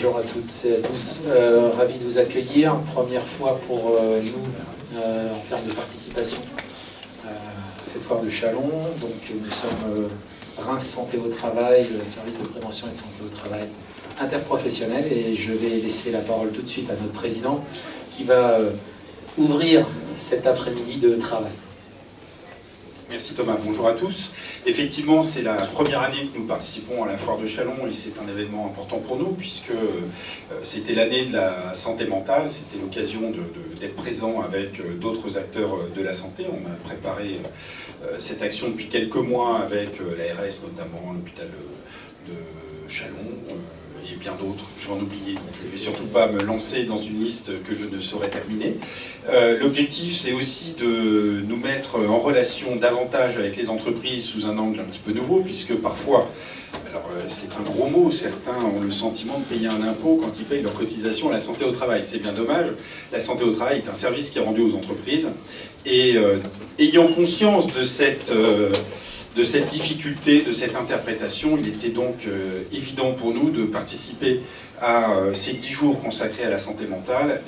bonjour à toutes et à tous. Ravi de vous accueillir. Première fois pour nous en termes de participation à cette foire de Châlons. Donc nous sommes Reims Santé au Travail, le service de prévention et de santé au travail interprofessionnel. Et je vais laisser la parole tout de suite à notre président qui va ouvrir cet après-midi de travail. Merci Thomas, bonjour à tous. Effectivement, c'est la première année que nous participons à la foire de Châlons et c'est un événement important pour nous puisque c'était l'année de la santé mentale, c'était l'occasion d'être présent avec d'autres acteurs de la santé. On a préparé cette action depuis quelques mois avec l'ARS notamment, l'hôpital de Châlons et bien d'autres, je vais en oublier, donc je ne vais surtout pas me lancer dans une liste que je ne saurais terminer. L'objectif, c'est aussi de nous mettre en relation davantage avec les entreprises sous un angle un petit peu nouveau, puisque parfois, alors c'est un gros mot, certains ont le sentiment de payer un impôt quand ils payent leur cotisation à la santé au travail. C'est bien dommage, la santé au travail est un service qui est rendu aux entreprises, et ayant conscience de cette difficulté, de cette interprétation, il était donc évident pour nous de participer à ces 10 jours consacrés à la santé mentale,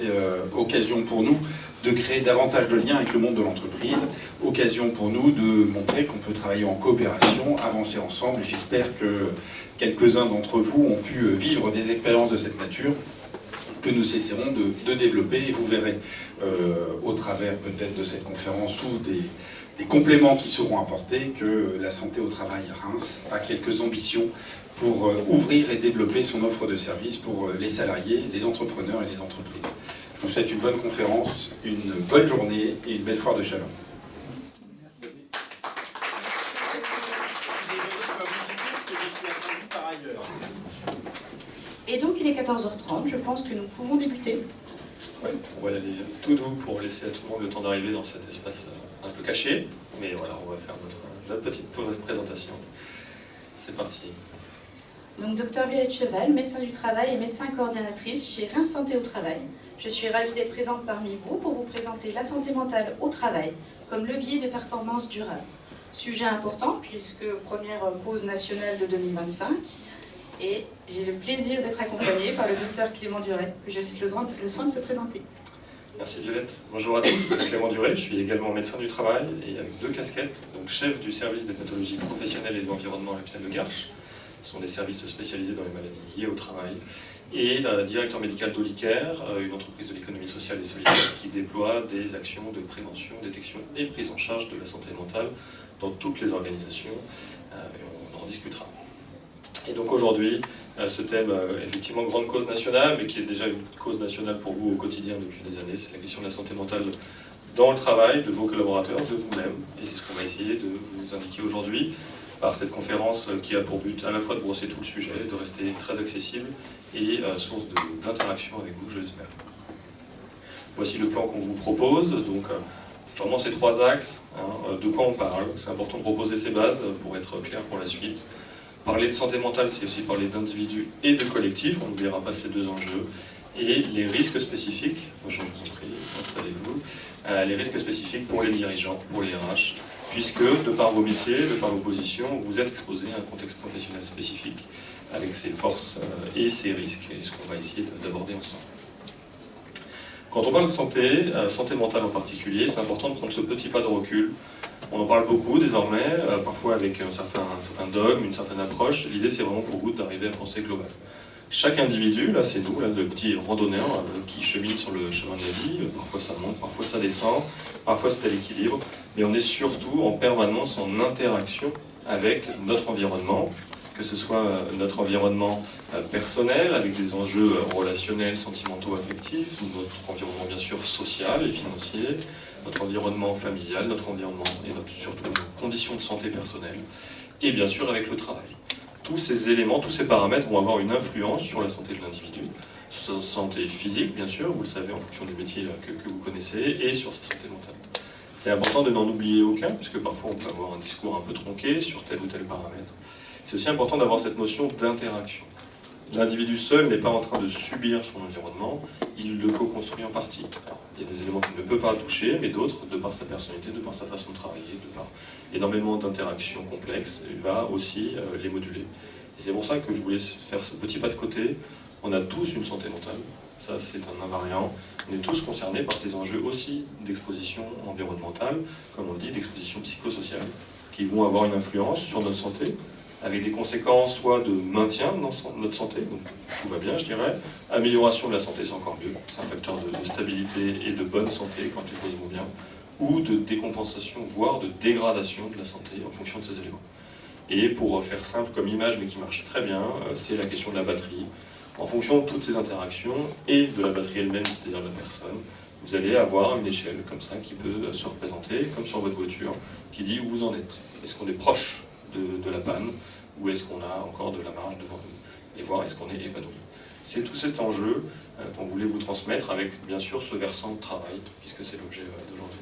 occasion pour nous de créer davantage de liens avec le monde de l'entreprise, occasion pour nous de montrer qu'on peut travailler en coopération, avancer ensemble, et j'espère que quelques-uns d'entre vous ont pu vivre des expériences de cette nature que nous cesserons de développer, et vous verrez au travers peut-être de cette conférence ou des compléments qui seront apportés que la santé au travail à Reims a quelques ambitions pour ouvrir et développer son offre de services pour les salariés, les entrepreneurs et les entreprises. Je vous souhaite une bonne conférence, une bonne journée et une belle foire de Châlons. Et donc il est 14h30, je pense que nous pouvons débuter. Oui, on va y aller tout doux pour laisser à tout le monde le temps d'arriver dans cet espace un peu caché. Mais voilà, on va faire notre petite présentation. C'est parti. Donc Dr Violette Cheval, médecin du travail et médecin coordinatrice chez Reims Santé au Travail. Je suis ravie d'être présente parmi vous pour vous présenter la santé mentale au travail comme levier de performance durable. Sujet important puisque première cause nationale de 2025. Et j'ai le plaisir d'être accompagnée par le docteur Clément Duret, que je laisse le soin de se présenter. Merci Violette. Bonjour à tous, je suis Clément Duret, je suis également médecin du travail et avec 2 casquettes, donc chef du service des pathologies professionnelles et de l'environnement à l'hôpital de Garches. Ce sont des services spécialisés dans les maladies liées au travail. Et directeur médical d'Olicaire, une entreprise de l'économie sociale et solidaire qui déploie des actions de prévention, détection et prise en charge de la santé mentale dans toutes les organisations. Et on en discutera. Et donc aujourd'hui, ce thème, effectivement, grande cause nationale, mais qui est déjà une cause nationale pour vous au quotidien depuis des années, c'est la question de la santé mentale dans le travail, de vos collaborateurs, de vous-même. Et c'est ce qu'on va essayer de vous indiquer aujourd'hui par cette conférence qui a pour but à la fois de brosser tout le sujet, de rester très accessible et source d'interaction avec vous, je l'espère. Voici le plan qu'on vous propose. Donc, c'est vraiment ces 3 axes. De quoi on parle? C'est important de proposer ces bases pour être clair pour la suite. Parler de santé mentale, c'est aussi parler d'individus et de collectifs, on n'oubliera pas ces 2 enjeux, et les risques spécifiques, je vous en prie, installez-vous, les risques spécifiques pour les dirigeants, pour les RH, puisque de par vos métiers, de par vos positions, vous êtes exposés à un contexte professionnel spécifique, avec ses forces et ses risques, et ce qu'on va essayer d'aborder ensemble. Quand on parle de santé mentale en particulier, c'est important de prendre ce petit pas de recul. On en parle beaucoup désormais, parfois avec un certain dogme, une certaine approche. L'idée, c'est vraiment pour vous d'arriver à penser global. Chaque individu, là c'est nous, là, le petit randonneur qui chemine sur le chemin de la vie, parfois ça monte, parfois ça descend, parfois c'est à l'équilibre, mais on est surtout en permanence en interaction avec notre environnement, que ce soit notre environnement personnel, avec des enjeux relationnels, sentimentaux, affectifs, notre environnement bien sûr social et financier, notre environnement familial, notre environnement et surtout nos conditions de santé personnelle, et bien sûr avec le travail. Tous ces éléments, tous ces paramètres vont avoir une influence sur la santé de l'individu, sur sa santé physique bien sûr, vous le savez en fonction des métiers que vous connaissez, et sur sa santé mentale. C'est important de n'en oublier aucun, puisque parfois on peut avoir un discours un peu tronqué sur tel ou tel paramètre. C'est aussi important d'avoir cette notion d'interaction. L'individu seul n'est pas en train de subir son environnement, il le co-construit en partie. Alors, il y a des éléments qu'il ne peut pas toucher, mais d'autres, de par sa personnalité, de par sa façon de travailler, de par énormément d'interactions complexes, il va aussi les moduler. Et c'est pour ça que je voulais faire ce petit pas de côté, On a tous une santé mentale, ça c'est un invariant. On est tous concernés par ces enjeux aussi d'exposition environnementale, comme on le dit, d'exposition psychosociale, qui vont avoir une influence sur notre santé, avec des conséquences soit de maintien dans notre santé, donc tout va bien je dirais, amélioration de la santé c'est encore mieux, c'est un facteur de stabilité et de bonne santé quand les choses vont bien, ou de décompensation, voire de dégradation de la santé en fonction de ces éléments. Et pour faire simple comme image, mais qui marche très bien, c'est la question de la batterie. En fonction de toutes ces interactions et de la batterie elle-même, c'est-à-dire de la personne, vous allez avoir une échelle comme ça qui peut se représenter, comme sur votre voiture, qui dit où vous en êtes. Est-ce qu'on est proche de la panne, ou est-ce qu'on a encore de la marge devant nous, et voir est-ce qu'on est épanoui. C'est tout cet enjeu qu'on voulait vous transmettre avec bien sûr ce versant de travail, puisque c'est l'objet d'aujourd'hui.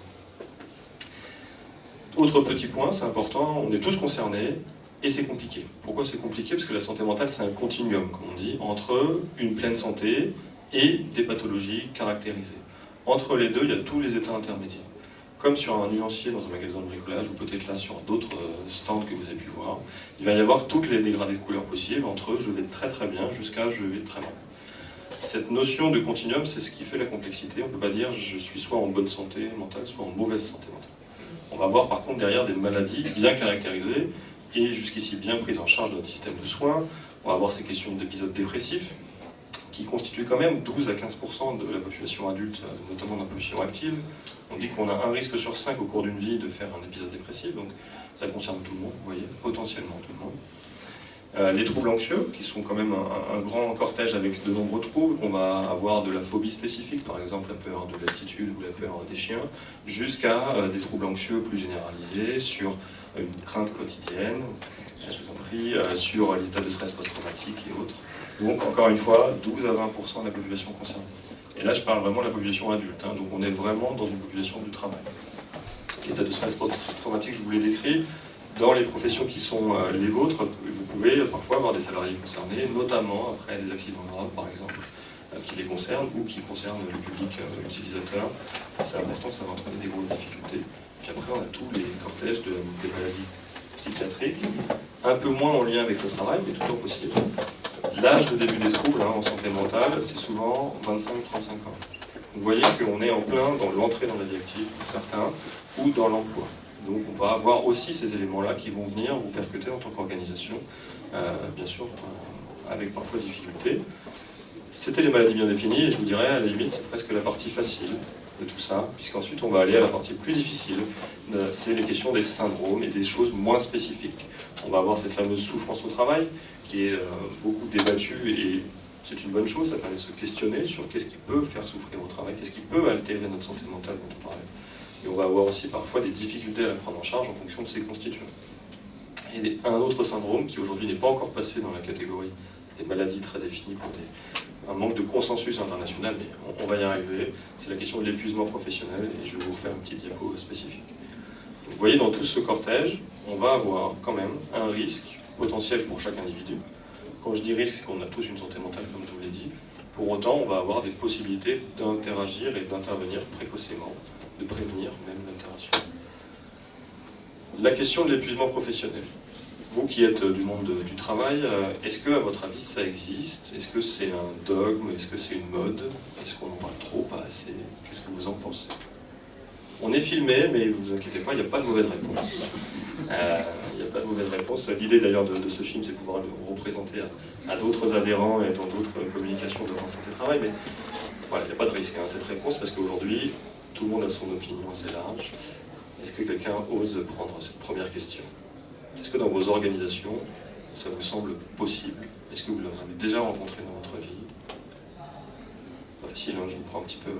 Autre petit point, c'est important, on est tous concernés, et c'est compliqué. Pourquoi c'est compliqué? Parce que la santé mentale, c'est un continuum, comme on dit, entre une pleine santé et des pathologies caractérisées. Entre les deux, il y a tous les états intermédiaires. Comme sur un nuancier dans un magasin de bricolage, ou peut-être là sur d'autres stands que vous avez pu voir, il va y avoir toutes les dégradés de couleurs possibles, entre je vais très très bien jusqu'à je vais très mal. Cette notion de continuum, c'est ce qui fait la complexité. On ne peut pas dire je suis soit en bonne santé mentale, soit en mauvaise santé mentale. On va voir par contre derrière des maladies bien caractérisées et jusqu'ici bien prises en charge dans notre système de soins. On va avoir ces questions d'épisodes dépressifs qui constituent quand même 12 à 15% de la population adulte, notamment dans la population active. On dit qu'on a un risque sur 5 au cours d'une vie de faire un épisode dépressif, donc ça concerne tout le monde, vous voyez, potentiellement tout le monde. Les troubles anxieux, qui sont quand même un grand cortège avec de nombreux troubles. On va avoir de la phobie spécifique, par exemple la peur de l'altitude ou la peur des chiens, jusqu'à des troubles anxieux plus généralisés sur une crainte quotidienne, je vous en prie, sur les états de stress post-traumatique et autres. Donc encore une fois, 12 à 20% de la population concernée. Et là je parle vraiment de la population adulte, hein, donc on est vraiment dans une population du travail. L'état de stress post-traumatique, je vous l'ai décrit. Dans les professions qui sont les vôtres, vous pouvez parfois avoir des salariés concernés, notamment après des accidents graves par exemple, qui les concernent ou qui concernent le public utilisateur. C'est important, ça va entraîner des grosses difficultés. Puis après on a tous les cortèges des maladies psychiatriques, un peu moins en lien avec le travail, mais toujours possible. L'âge de début des troubles en santé mentale, c'est souvent 25-35 ans. Vous voyez qu'on est en plein dans l'entrée dans la vie active pour certains, ou dans l'emploi. Donc on va avoir aussi ces éléments-là qui vont venir vous percuter en tant qu'organisation, bien sûr, avec parfois difficulté. C'était les maladies bien définies, et je vous dirais, à la limite, c'est presque la partie facile de tout ça, puisqu'ensuite on va aller à la partie plus difficile, c'est les questions des syndromes et des choses moins spécifiques. On va avoir cette fameuse souffrance au travail, qui est beaucoup débattue, et c'est une bonne chose, ça permet de se questionner sur qu'est-ce qui peut faire souffrir au travail, qu'est-ce qui peut altérer notre santé mentale dont on parlait. Et on va avoir aussi parfois des difficultés à la prendre en charge en fonction de ses constituants. Et un autre syndrome qui aujourd'hui n'est pas encore passé dans la catégorie des maladies très définies pour un manque de consensus international, mais on va y arriver, c'est la question de l'épuisement professionnel, et je vais vous refaire une petite diapo spécifique. Donc, vous voyez, dans tout ce cortège, on va avoir quand même un risque potentiel pour chaque individu. Quand je dis risque, c'est qu'on a tous une santé mentale, comme je vous l'ai dit. Pour autant, on va avoir des possibilités d'interagir et d'intervenir précocement, de prévenir même l'interaction. La question de l'épuisement professionnel. Vous qui êtes du monde du travail, est-ce que, à votre avis, ça existe? Est-ce que c'est un dogme? Est-ce que c'est une mode? Est-ce qu'on en parle trop, pas assez? Qu'est-ce que vous en pensez? On est filmé, mais vous inquiétez pas, il n'y a pas de mauvaise réponse. Il n'y a pas de mauvaise réponse. L'idée d'ailleurs de ce film, c'est de pouvoir le représenter à d'autres adhérents et dans d'autres communications de santé travail, mais voilà, il n'y a pas de risque à cette réponse, parce qu'aujourd'hui, tout le monde a son opinion assez large. Est-ce que quelqu'un ose prendre cette première question? Est-ce que dans vos organisations, ça vous semble possible? Est-ce que vous l'avez déjà rencontré dans votre vie? Pas facile, hein, je vous prends un petit peu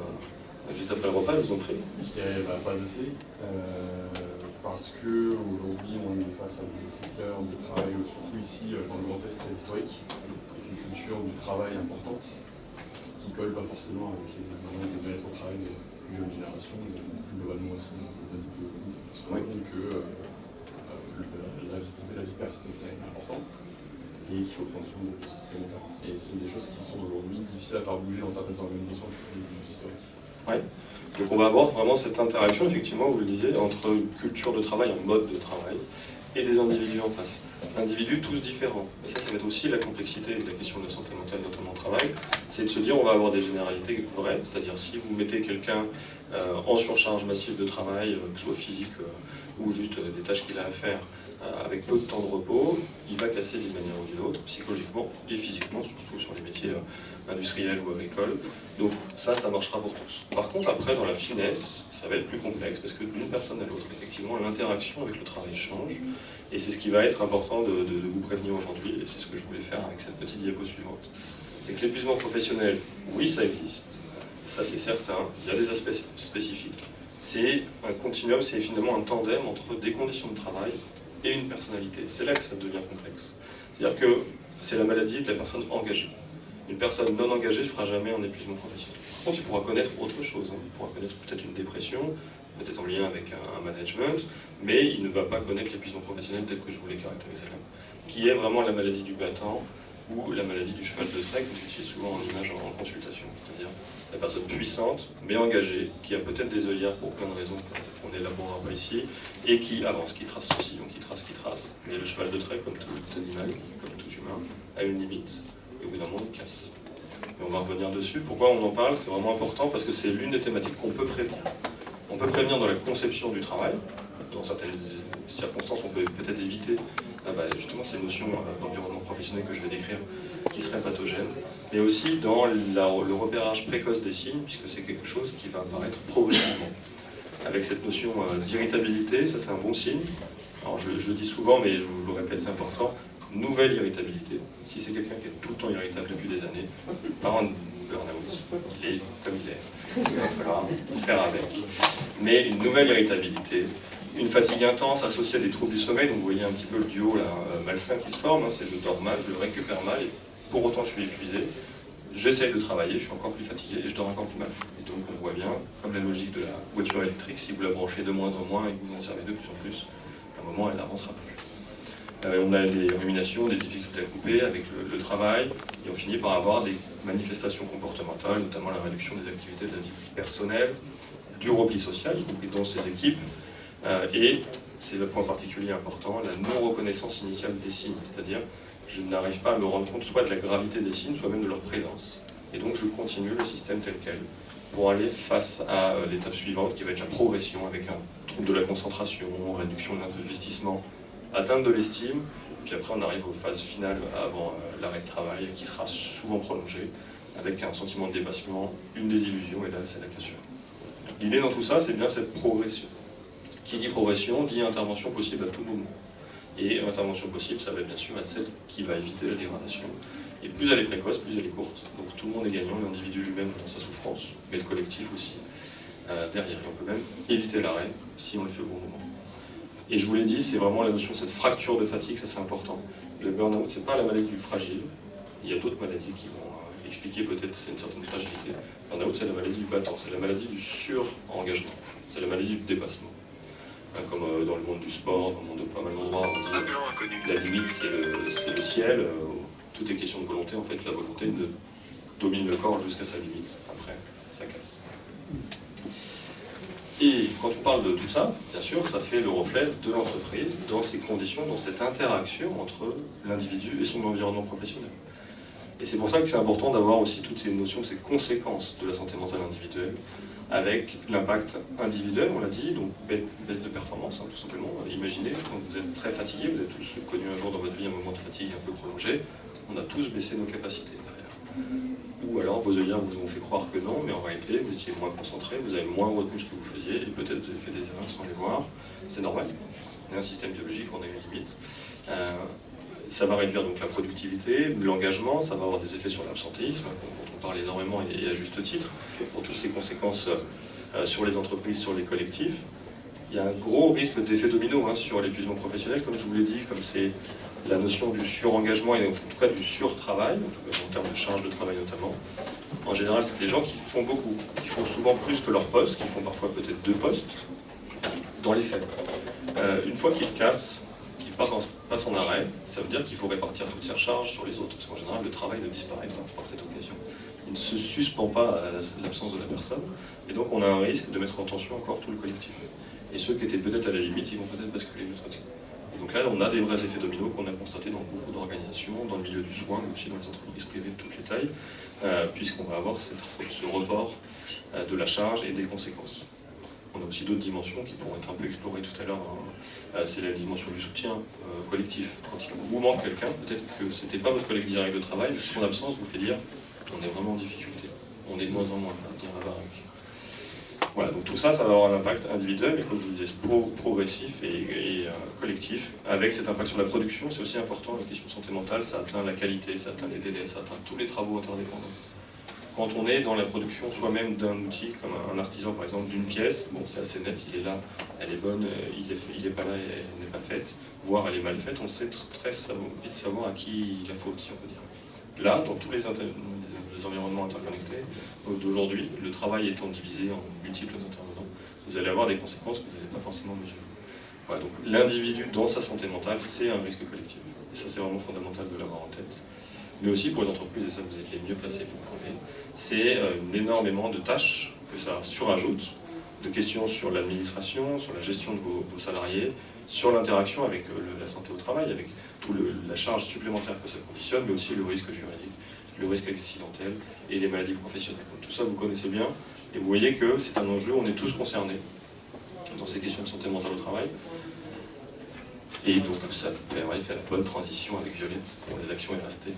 juste après le repas, je vous en prie. Je dirais pas assez, parce qu'aujourd'hui on est face à des secteurs de travail, surtout ici dans le Grand Est très historique, avec une culture du travail importante, qui ne colle pas forcément avec les besoins de bien-être au travail des plus jeunes générations, mais plus globalement aussi des adultes de nous, parce qu'on voit que la vie personnelle c'est important, et qu'il faut prendre soin de la santé mentale. Et c'est des choses qui sont aujourd'hui difficiles à faire bouger dans certaines organisations historiques. Ouais. Donc on va avoir vraiment cette interaction, effectivement, vous le disiez, entre culture de travail en mode de travail et des individus en face. Individus tous différents. Et ça met aussi la complexité de la question de la santé mentale, notamment au travail. C'est de se dire on va avoir des généralités vraies, c'est-à-dire si vous mettez quelqu'un en surcharge massive de travail, que ce soit physique ou juste des tâches qu'il a à faire, avec peu de temps de repos, il va casser d'une manière ou d'une autre, psychologiquement et physiquement, surtout sur les métiers industriels ou agricoles. Donc ça marchera pour tous. Par contre, après, dans la finesse, ça va être plus complexe, parce que d'une personne à l'autre, effectivement, l'interaction avec le travail change, et c'est ce qui va être important de vous prévenir aujourd'hui, et c'est ce que je voulais faire avec cette petite diapo suivante. C'est que l'épuisement professionnel, oui, ça existe, ça c'est certain, il y a des aspects spécifiques. C'est un continuum, c'est finalement un tandem entre des conditions de travail et une personnalité. C'est là que ça devient complexe. C'est-à-dire que c'est la maladie de la personne engagée. Une personne non engagée ne fera jamais un épuisement professionnel. Par contre, tu pourras connaître autre chose. Il pourra connaître peut-être une dépression, peut-être en lien avec un management, mais il ne va pas connaître l'épuisement professionnel tel que je voulais caractériser là, qui est vraiment la maladie du battant ou la maladie du cheval de trait, que j'utilise souvent en image en consultation. C'est-à-dire la personne puissante, mais engagée, qui a peut-être des œillères pour plein de raisons qu'on n'élaborera pas ici, et qui avance, qui trace son sillon, qui trace. Mais le cheval de trait, comme tout animal, comme tout humain, a une limite, et au bout d'un moment, il casse. Et on va revenir dessus. Pourquoi on en parle? C'est vraiment important, parce que c'est l'une des thématiques qu'on peut prévenir. On peut prévenir dans la conception du travail. Dans certaines circonstances, on peut peut-être éviter justement ces notions d'environnement professionnel que je vais décrire, qui seraient pathogènes, mais aussi dans le repérage précoce des signes, puisque c'est quelque chose qui va apparaître progressivement. Avec cette notion d'irritabilité, ça c'est un bon signe. Alors je dis souvent, mais je vous le répète, c'est important, nouvelle irritabilité. Si c'est quelqu'un qui est tout le temps irritable depuis des années, par un burn-out, il est comme il est. Il va falloir faire avec. Mais une nouvelle irritabilité, une fatigue intense associée à des troubles du sommeil, donc vous voyez un petit peu le duo là, malsain qui se forme, c'est je dors mal, je récupère mal, et pour autant je suis épuisé, j'essaye de travailler, je suis encore plus fatigué et je dors encore plus mal. Et donc on voit bien, comme la logique de la voiture électrique, si vous la branchez de moins en moins et que vous en servez de plus en plus, à un moment elle n'avancera plus. On a des ruminations, des difficultés à couper avec le travail, et on finit par avoir des manifestations comportementales, notamment la réduction des activités de la vie personnelle, du repli social, y compris dans ces équipes, et c'est le point particulier important, la non-reconnaissance initiale des signes, c'est-à-dire je n'arrive pas à me rendre compte soit de la gravité des signes, soit même de leur présence. Et donc je continue le système tel quel pour aller face à l'étape suivante qui va être la progression avec un trouble de la concentration, réduction de l'investissement, atteinte de l'estime, puis après on arrive aux phases finales avant l'arrêt de travail qui sera souvent prolongé avec un sentiment de dépassement, une désillusion et là c'est la cassure. L'idée dans tout ça c'est bien cette progression. Qui dit progression dit intervention possible à tout moment. Et l'intervention possible, ça va bien sûr être celle qui va éviter la dégradation. Et plus elle est précoce, plus elle est courte. Donc tout le monde est gagnant, l'individu lui-même dans sa souffrance, mais le collectif aussi derrière. Et on peut même éviter l'arrêt si on le fait au bon moment. Et je vous l'ai dit, c'est vraiment la notion de cette fracture de fatigue, ça c'est important. Le burn-out, c'est pas la maladie du fragile. Il y a d'autres maladies qui vont expliquer peut-être une certaine fragilité. Le burn-out, c'est la maladie du battant, c'est la maladie du sur-engagement, c'est la maladie du dépassement. Comme dans le monde du sport, dans le monde de pas mal d'endroits, on dit la limite c'est le ciel, tout est question de volonté, en fait la volonté domine le corps jusqu'à sa limite, après ça casse. Et quand on parle de tout ça, bien sûr, ça fait le reflet de l'entreprise dans ces conditions, dans cette interaction entre l'individu et son environnement professionnel. Et c'est pour ça que c'est important d'avoir aussi toutes ces notions, de ces conséquences de la santé mentale individuelle, avec l'impact individuel, on l'a dit, donc baisse de performance, tout simplement. Imaginez, quand vous êtes très fatigué, vous avez tous connu un jour dans votre vie un moment de fatigue un peu prolongé, on a tous baissé nos capacités derrière. Ou alors vos œillères vous ont fait croire que non, mais en réalité vous étiez moins concentré, vous avez moins retenu ce que vous faisiez, et peut-être vous avez fait des erreurs sans les voir. C'est normal, on est un système biologique, on a une limite. Ça va réduire donc la productivité, l'engagement, ça va avoir des effets sur l'absentéisme, dont on parle énormément et à juste titre, pour toutes ces conséquences sur les entreprises, sur les collectifs. Il y a un gros risque d'effet domino sur l'épuisement professionnel, comme je vous l'ai dit, comme c'est la notion du surengagement et en tout cas du surtravail, en termes de charge de travail notamment. En général, c'est des gens qui font beaucoup, qui font souvent plus que leur poste, qui font parfois peut-être 2 postes, dans les faits. Une fois qu'ils cassent, passe en arrêt, ça veut dire qu'il faut répartir toutes ces charges sur les autres, parce qu'en général le travail ne disparaît pas par cette occasion. Il ne se suspend pas à l'absence de la personne, et donc on a un risque de mettre en tension encore tout le collectif. Et ceux qui étaient peut-être à la limite, ils vont peut-être basculer de l'autre côté. Et donc là, on a des vrais effets dominos qu'on a constatés dans beaucoup d'organisations, dans le milieu du soin, mais aussi dans les entreprises privées de toutes les tailles, puisqu'on va avoir ce report de la charge et des conséquences. On a aussi d'autres dimensions qui pourront être un peu explorées tout à l'heure. C'est la dimension du soutien collectif. Quand il vous manque quelqu'un, peut-être que ce n'était pas votre collègue direct de travail, mais son absence vous fait dire on est vraiment en difficulté. On est de moins en moins à dire la baraque. Voilà, donc tout ça, ça va avoir un impact individuel, mais comme je vous disais, progressif et collectif, avec cet impact sur la production. C'est aussi important, la question de santé mentale, ça atteint la qualité, ça atteint les délais, ça atteint tous les travaux interdépendants. Quand on est dans la production soi-même d'un outil, comme un artisan par exemple d'une pièce, bon c'est assez net, il est là, elle est bonne, il est pas là, elle n'est pas faite, voire elle est mal faite, on sait très vite savoir à qui la faute, si on peut dire. Là, dans tous les environnements interconnectés d'aujourd'hui, le travail étant divisé en multiples intervenants, vous allez avoir des conséquences que vous n'allez pas forcément mesurer. Voilà, donc l'individu dans sa santé mentale, c'est un risque collectif. Et ça c'est vraiment fondamental de l'avoir en tête. Mais aussi pour les entreprises, et ça vous êtes les mieux placés pour prouver, c'est énormément de tâches que ça surajoute, de questions sur l'administration, sur la gestion de vos salariés, sur l'interaction avec la santé au travail, avec toute la charge supplémentaire que ça conditionne, mais aussi le risque juridique, le risque accidentel et les maladies professionnelles. Donc, tout ça vous connaissez bien, et vous voyez que c'est un enjeu, on est tous concernés dans ces questions de santé mentale au travail. Et donc ça permet de faire la bonne transition avec Violette pour les actions et rester.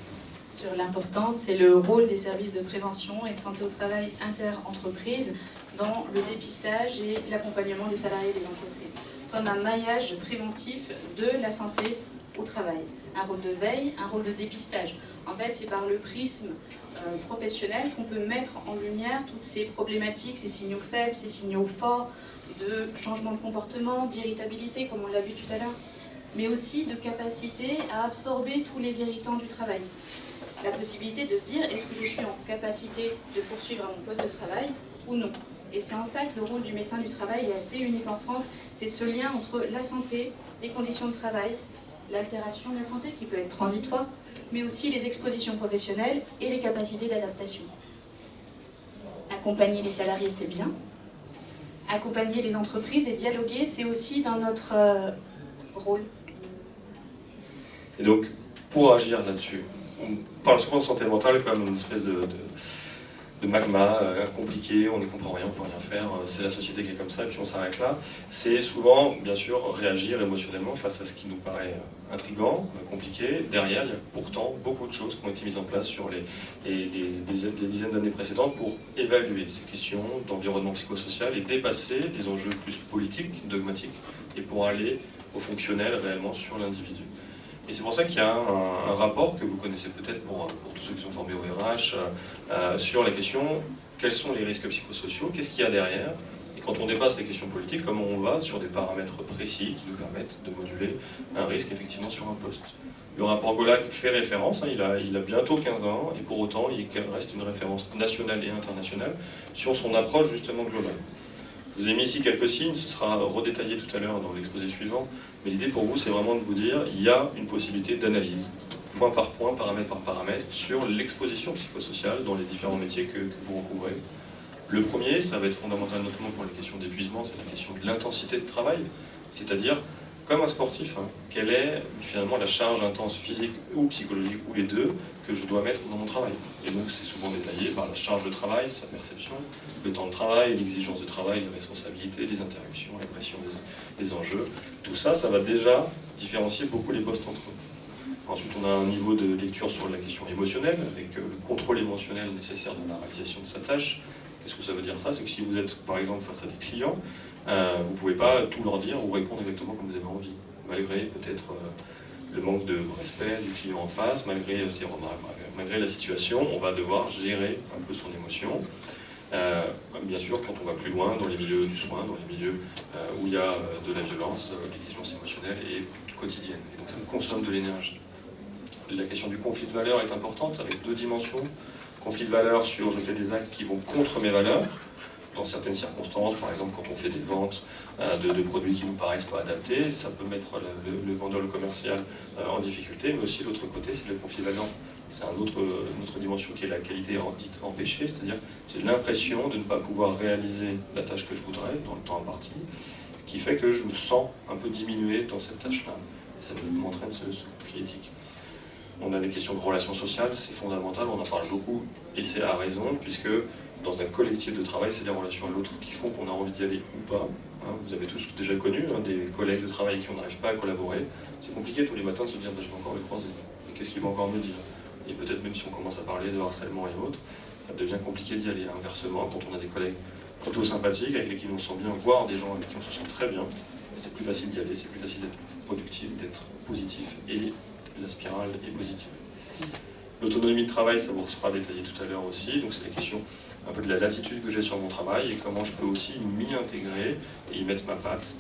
Sur l'importance et le rôle des services de prévention et de santé au travail inter-entreprises dans le dépistage et l'accompagnement des salariés des entreprises, comme un maillage préventif de la santé au travail. Un rôle de veille, un rôle de dépistage. En fait, c'est par le prisme professionnel qu'on peut mettre en lumière toutes ces problématiques, ces signaux faibles, ces signaux forts de changement de comportement, d'irritabilité, comme on l'a vu tout à l'heure, mais aussi de capacité à absorber tous les irritants du travail. La possibilité de se dire, est-ce que je suis en capacité de poursuivre à mon poste de travail ou non? Et c'est en ça que le rôle du médecin du travail est assez unique en France, c'est ce lien entre la santé, les conditions de travail, l'altération de la santé qui peut être transitoire, mais aussi les expositions professionnelles et les capacités d'adaptation. Accompagner les salariés, c'est bien. Accompagner les entreprises et dialoguer, c'est aussi dans notre rôle. Et donc, pour agir là-dessus, on parle souvent de santé mentale comme une espèce de magma compliqué, on n'y comprend rien, on ne peut rien faire, c'est la société qui est comme ça et puis on s'arrête là. C'est souvent, bien sûr, réagir émotionnellement face à ce qui nous paraît intriguant, compliqué. Derrière, il y a pourtant beaucoup de choses qui ont été mises en place sur les dizaines d'années précédentes pour évaluer ces questions d'environnement psychosocial et dépasser les enjeux plus politiques, dogmatiques, et pour aller au fonctionnel réellement sur l'individu. Et c'est pour ça qu'il y a un rapport que vous connaissez peut-être pour tous ceux qui sont formés au RH sur la question quels sont les risques psychosociaux, qu'est-ce qu'il y a derrière, et quand on dépasse les questions politiques, comment on va sur des paramètres précis qui nous permettent de moduler un risque effectivement sur un poste. Le rapport Golac fait référence, il a bientôt 15 ans, et pour autant il reste une référence nationale et internationale sur son approche justement globale. Je vous ai mis ici quelques signes, ce sera redétaillé tout à l'heure dans l'exposé suivant, mais l'idée pour vous c'est vraiment de vous dire il y a une possibilité d'analyse, point par point, paramètre par paramètre, sur l'exposition psychosociale dans les différents métiers que vous recouvrez. Le premier, ça va être fondamental notamment pour les questions d'épuisement, c'est la question de l'intensité de travail, c'est-à-dire comme un sportif, quelle est finalement la charge intense physique ou psychologique, ou les deux, que je dois mettre dans mon travail. Et donc c'est souvent détaillé par la charge de travail, sa perception, le temps de travail, l'exigence de travail, les responsabilités, les interruptions, la pression des enjeux. Tout ça, ça va déjà différencier beaucoup les postes entre eux. Ensuite, on a un niveau de lecture sur la question émotionnelle, avec le contrôle émotionnel nécessaire dans la réalisation de sa tâche. Qu'est-ce que ça veut dire ça? C'est que si vous êtes par exemple face à des clients, vous ne pouvez pas tout leur dire ou répondre exactement comme vous avez envie, malgré peut-être le manque de respect du client en face, malgré ses remarques, malgré la situation, on va devoir gérer un peu son émotion. Bien sûr, quand on va plus loin dans les milieux du soin, dans les milieux où il y a de la violence, l'exigence émotionnelle est quotidienne, et donc ça nous consomme de l'énergie. La question du conflit de valeurs est importante, avec deux dimensions. Conflit de valeurs sur je fais des actes qui vont contre mes valeurs, dans certaines circonstances, par exemple quand on fait des ventes de produits qui ne nous paraissent pas adaptés, ça peut mettre le vendeur, le commercial en difficulté, mais aussi l'autre côté, c'est le conflit de valeurs. C'est une autre dimension qui est la qualité dite empêchée, c'est-à-dire j'ai l'impression de ne pas pouvoir réaliser la tâche que je voudrais dans le temps imparti, qui fait que je me sens un peu diminué dans cette tâche-là. et ça m'entraîne ce conflit éthique. On a des questions de relations sociales, c'est fondamental, on en parle beaucoup, et c'est à raison, puisque dans un collectif de travail, c'est les relations à l'autre qui font qu'on a envie d'y aller ou pas. Vous avez tous déjà connu des collègues de travail avec qui on n'arrive pas à collaborer. C'est compliqué tous les matins de se dire je vais encore le croiser, et qu'est-ce qu'il va encore me dire? Et peut-être même si on commence à parler de harcèlement et autres, ça devient compliqué d'y aller. Inversement, quand on a des collègues plutôt sympathiques, avec lesquels on se sent bien, voire des gens avec qui on se sent très bien, c'est plus facile d'y aller, c'est plus facile d'être productif, d'être positif, et la spirale est positive. L'autonomie de travail, ça vous sera détaillé tout à l'heure aussi, donc c'est la question un peu de la latitude que j'ai sur mon travail et comment je peux aussi m'y intégrer et y mettre ma patte.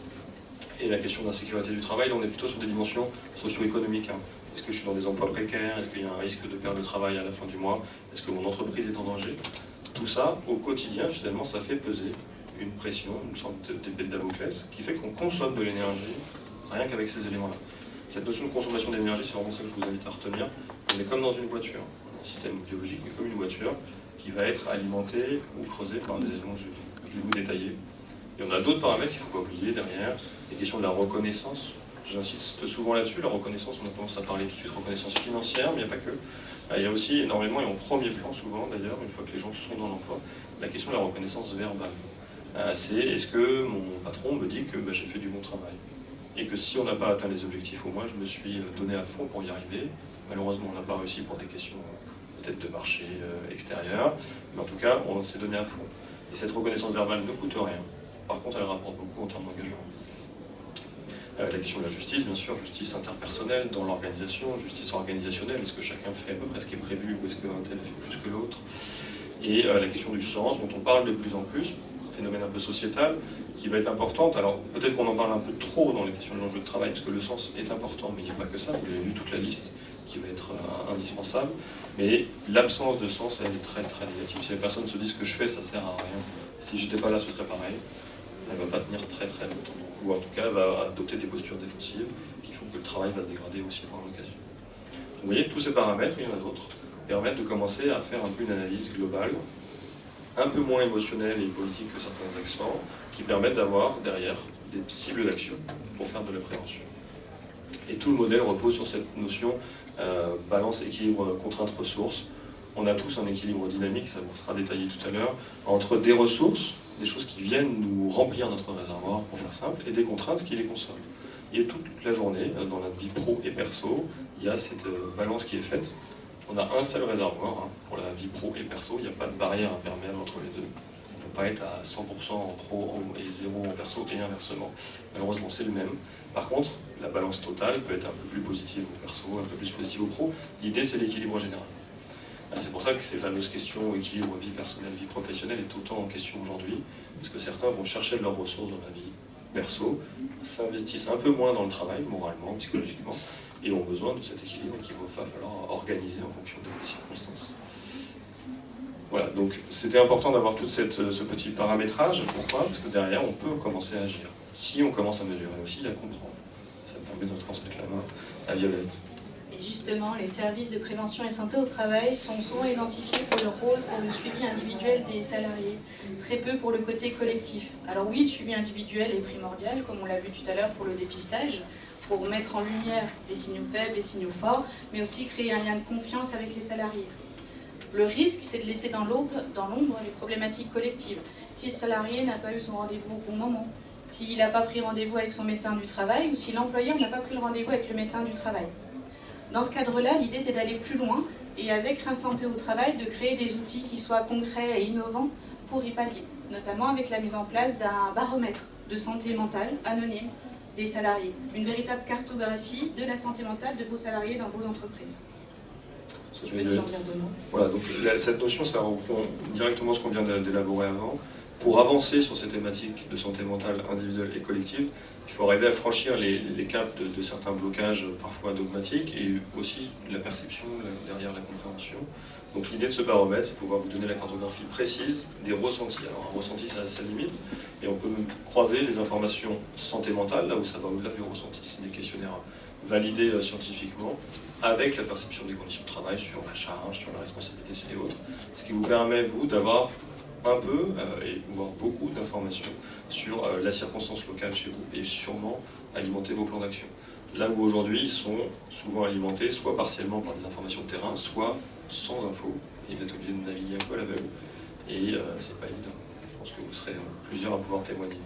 Et la question d'insécurité du travail, là on est plutôt sur des dimensions socio-économiques. Est-ce que je suis dans des emplois précaires? Est-ce qu'il y a un risque de perdre le travail à la fin du mois? Est-ce que mon entreprise est en danger? Tout ça, au quotidien, finalement, ça fait peser une pression, une sorte d'épée de Damoclès, qui fait qu'on consomme de l'énergie rien qu'avec ces éléments-là. Cette notion de consommation d'énergie, c'est vraiment ça que je vous invite à retenir. On est comme dans une voiture, un système biologique, mais comme une voiture, qui va être alimenté ou creusé par des éléments que je vais vous détailler. Et on a d'autres paramètres qu'il ne faut pas oublier derrière, les questions de la reconnaissance. J'insiste souvent là-dessus, la reconnaissance, on a tendance à parler tout de suite de reconnaissance financière, mais il n'y a pas que. Il y a aussi énormément, et en premier plan souvent d'ailleurs, une fois que les gens sont dans l'emploi, la question de la reconnaissance verbale. C'est est-ce que mon patron me dit que j'ai fait du bon travail? Et que si on n'a pas atteint les objectifs, au moins je me suis donné à fond pour y arriver. Malheureusement, on n'a pas réussi pour des questions peut-être de marché extérieur, mais en tout cas, on s'est donné à fond. Et cette reconnaissance verbale ne coûte rien. Par contre, elle rapporte beaucoup en termes d'engagement. La question de la justice, bien sûr, justice interpersonnelle dans l'organisation, justice organisationnelle, est-ce que chacun fait à peu près ce qui est prévu ou est-ce qu'un tel fait plus que l'autre? Et la question du sens, dont on parle de plus en plus, un phénomène un peu sociétal, qui va être importante. Alors peut-être qu'on en parle un peu trop dans les questions de l'enjeu de travail, parce que le sens est important, mais il n'y a pas que ça, vous avez vu toute la liste qui va être indispensable, mais l'absence de sens, elle est très très négative. Si les personnes se disent que je fais, ça sert à rien, si j'étais pas là, ce serait pareil, elle ne va pas tenir très très longtemps. Ou en tout cas, elle va adopter des postures défensives qui font que le travail va se dégrader aussi par l'occasion. Vous voyez, tous ces paramètres, il y en a d'autres, permettent de commencer à faire un peu une analyse globale, un peu moins émotionnelle et politique que certains accents, qui permettent d'avoir derrière des cibles d'action pour faire de la prévention. Et tout le modèle repose sur cette notion balance, équilibre, contrainte, ressources. On a tous un équilibre dynamique, ça vous sera détaillé tout à l'heure, entre des ressources, des choses qui viennent nous remplir notre réservoir, pour faire simple, et des contraintes qui les consomment. Et toute la journée, dans notre vie pro et perso, il y a cette balance qui est faite. On a un seul réservoir pour la vie pro et perso, il n'y a pas de barrière imperméable entre les deux. On ne peut pas être à 100% en pro et 0 en perso et inversement. Malheureusement, c'est le même. Par contre, la balance totale peut être un peu plus positive au perso, un peu plus positive au pro. L'idée, c'est l'équilibre général. C'est pour ça que ces fameuses questions équilibre vie personnelle, vie professionnelle est autant en question aujourd'hui, parce que certains vont chercher de leurs ressources dans la vie perso, s'investissent un peu moins dans le travail, moralement, psychologiquement, et ont besoin de cet équilibre qu'il va falloir organiser en fonction des circonstances. Voilà, donc c'était important d'avoir tout ce petit paramétrage. Pourquoi? Parce que derrière, on peut commencer à agir. Si on commence à mesurer aussi, à comprendre. Ça me permet de transmettre la main à Violette. Et justement, les services de prévention et santé au travail sont souvent identifiés pour leur rôle pour le suivi individuel des salariés, très peu pour le côté collectif. Alors oui, le suivi individuel est primordial, comme on l'a vu tout à l'heure pour le dépistage, pour mettre en lumière les signaux faibles, les signaux forts, mais aussi créer un lien de confiance avec les salariés. Le risque, c'est de laisser dans l'ombre les problématiques collectives. Si le salarié n'a pas eu son rendez-vous au bon moment, s'il n'a pas pris rendez-vous avec son médecin du travail, ou si l'employeur n'a pas pris le rendez-vous avec le médecin du travail. Dans ce cadre-là, l'idée, c'est d'aller plus loin et avec Reims Santé au travail, de créer des outils qui soient concrets et innovants pour y pallier, notamment avec la mise en place d'un baromètre de santé mentale anonyme des salariés, une véritable cartographie de la santé mentale de vos salariés dans vos entreprises. Tu veux nous en dire deux mots? Voilà, donc cette notion, ça reprend directement ce qu'on vient d'élaborer avant. Pour avancer sur ces thématiques de santé mentale individuelle et collective, il faut arriver à franchir les caps de certains blocages parfois dogmatiques et aussi la perception derrière la compréhension. Donc l'idée de ce baromètre, c'est de pouvoir vous donner la cartographie précise des ressentis. Alors un ressenti, ça a sa limite, et on peut croiser les informations santé mentale, là où ça va au-delà du ressenti. C'est des questionnaires validés scientifiquement, avec la perception des conditions de travail sur la charge, sur la responsabilité et autres, ce qui vous permet, vous, d'avoir un peu, et voire beaucoup d'informations sur la circonstance locale chez vous, et sûrement alimenter vos plans d'action. Là où aujourd'hui ils sont souvent alimentés soit partiellement par des informations de terrain, soit sans info, et vous êtes obligé de naviguer un peu à l'aveugle, et c'est pas évident. Je pense que vous serez plusieurs à pouvoir témoigner.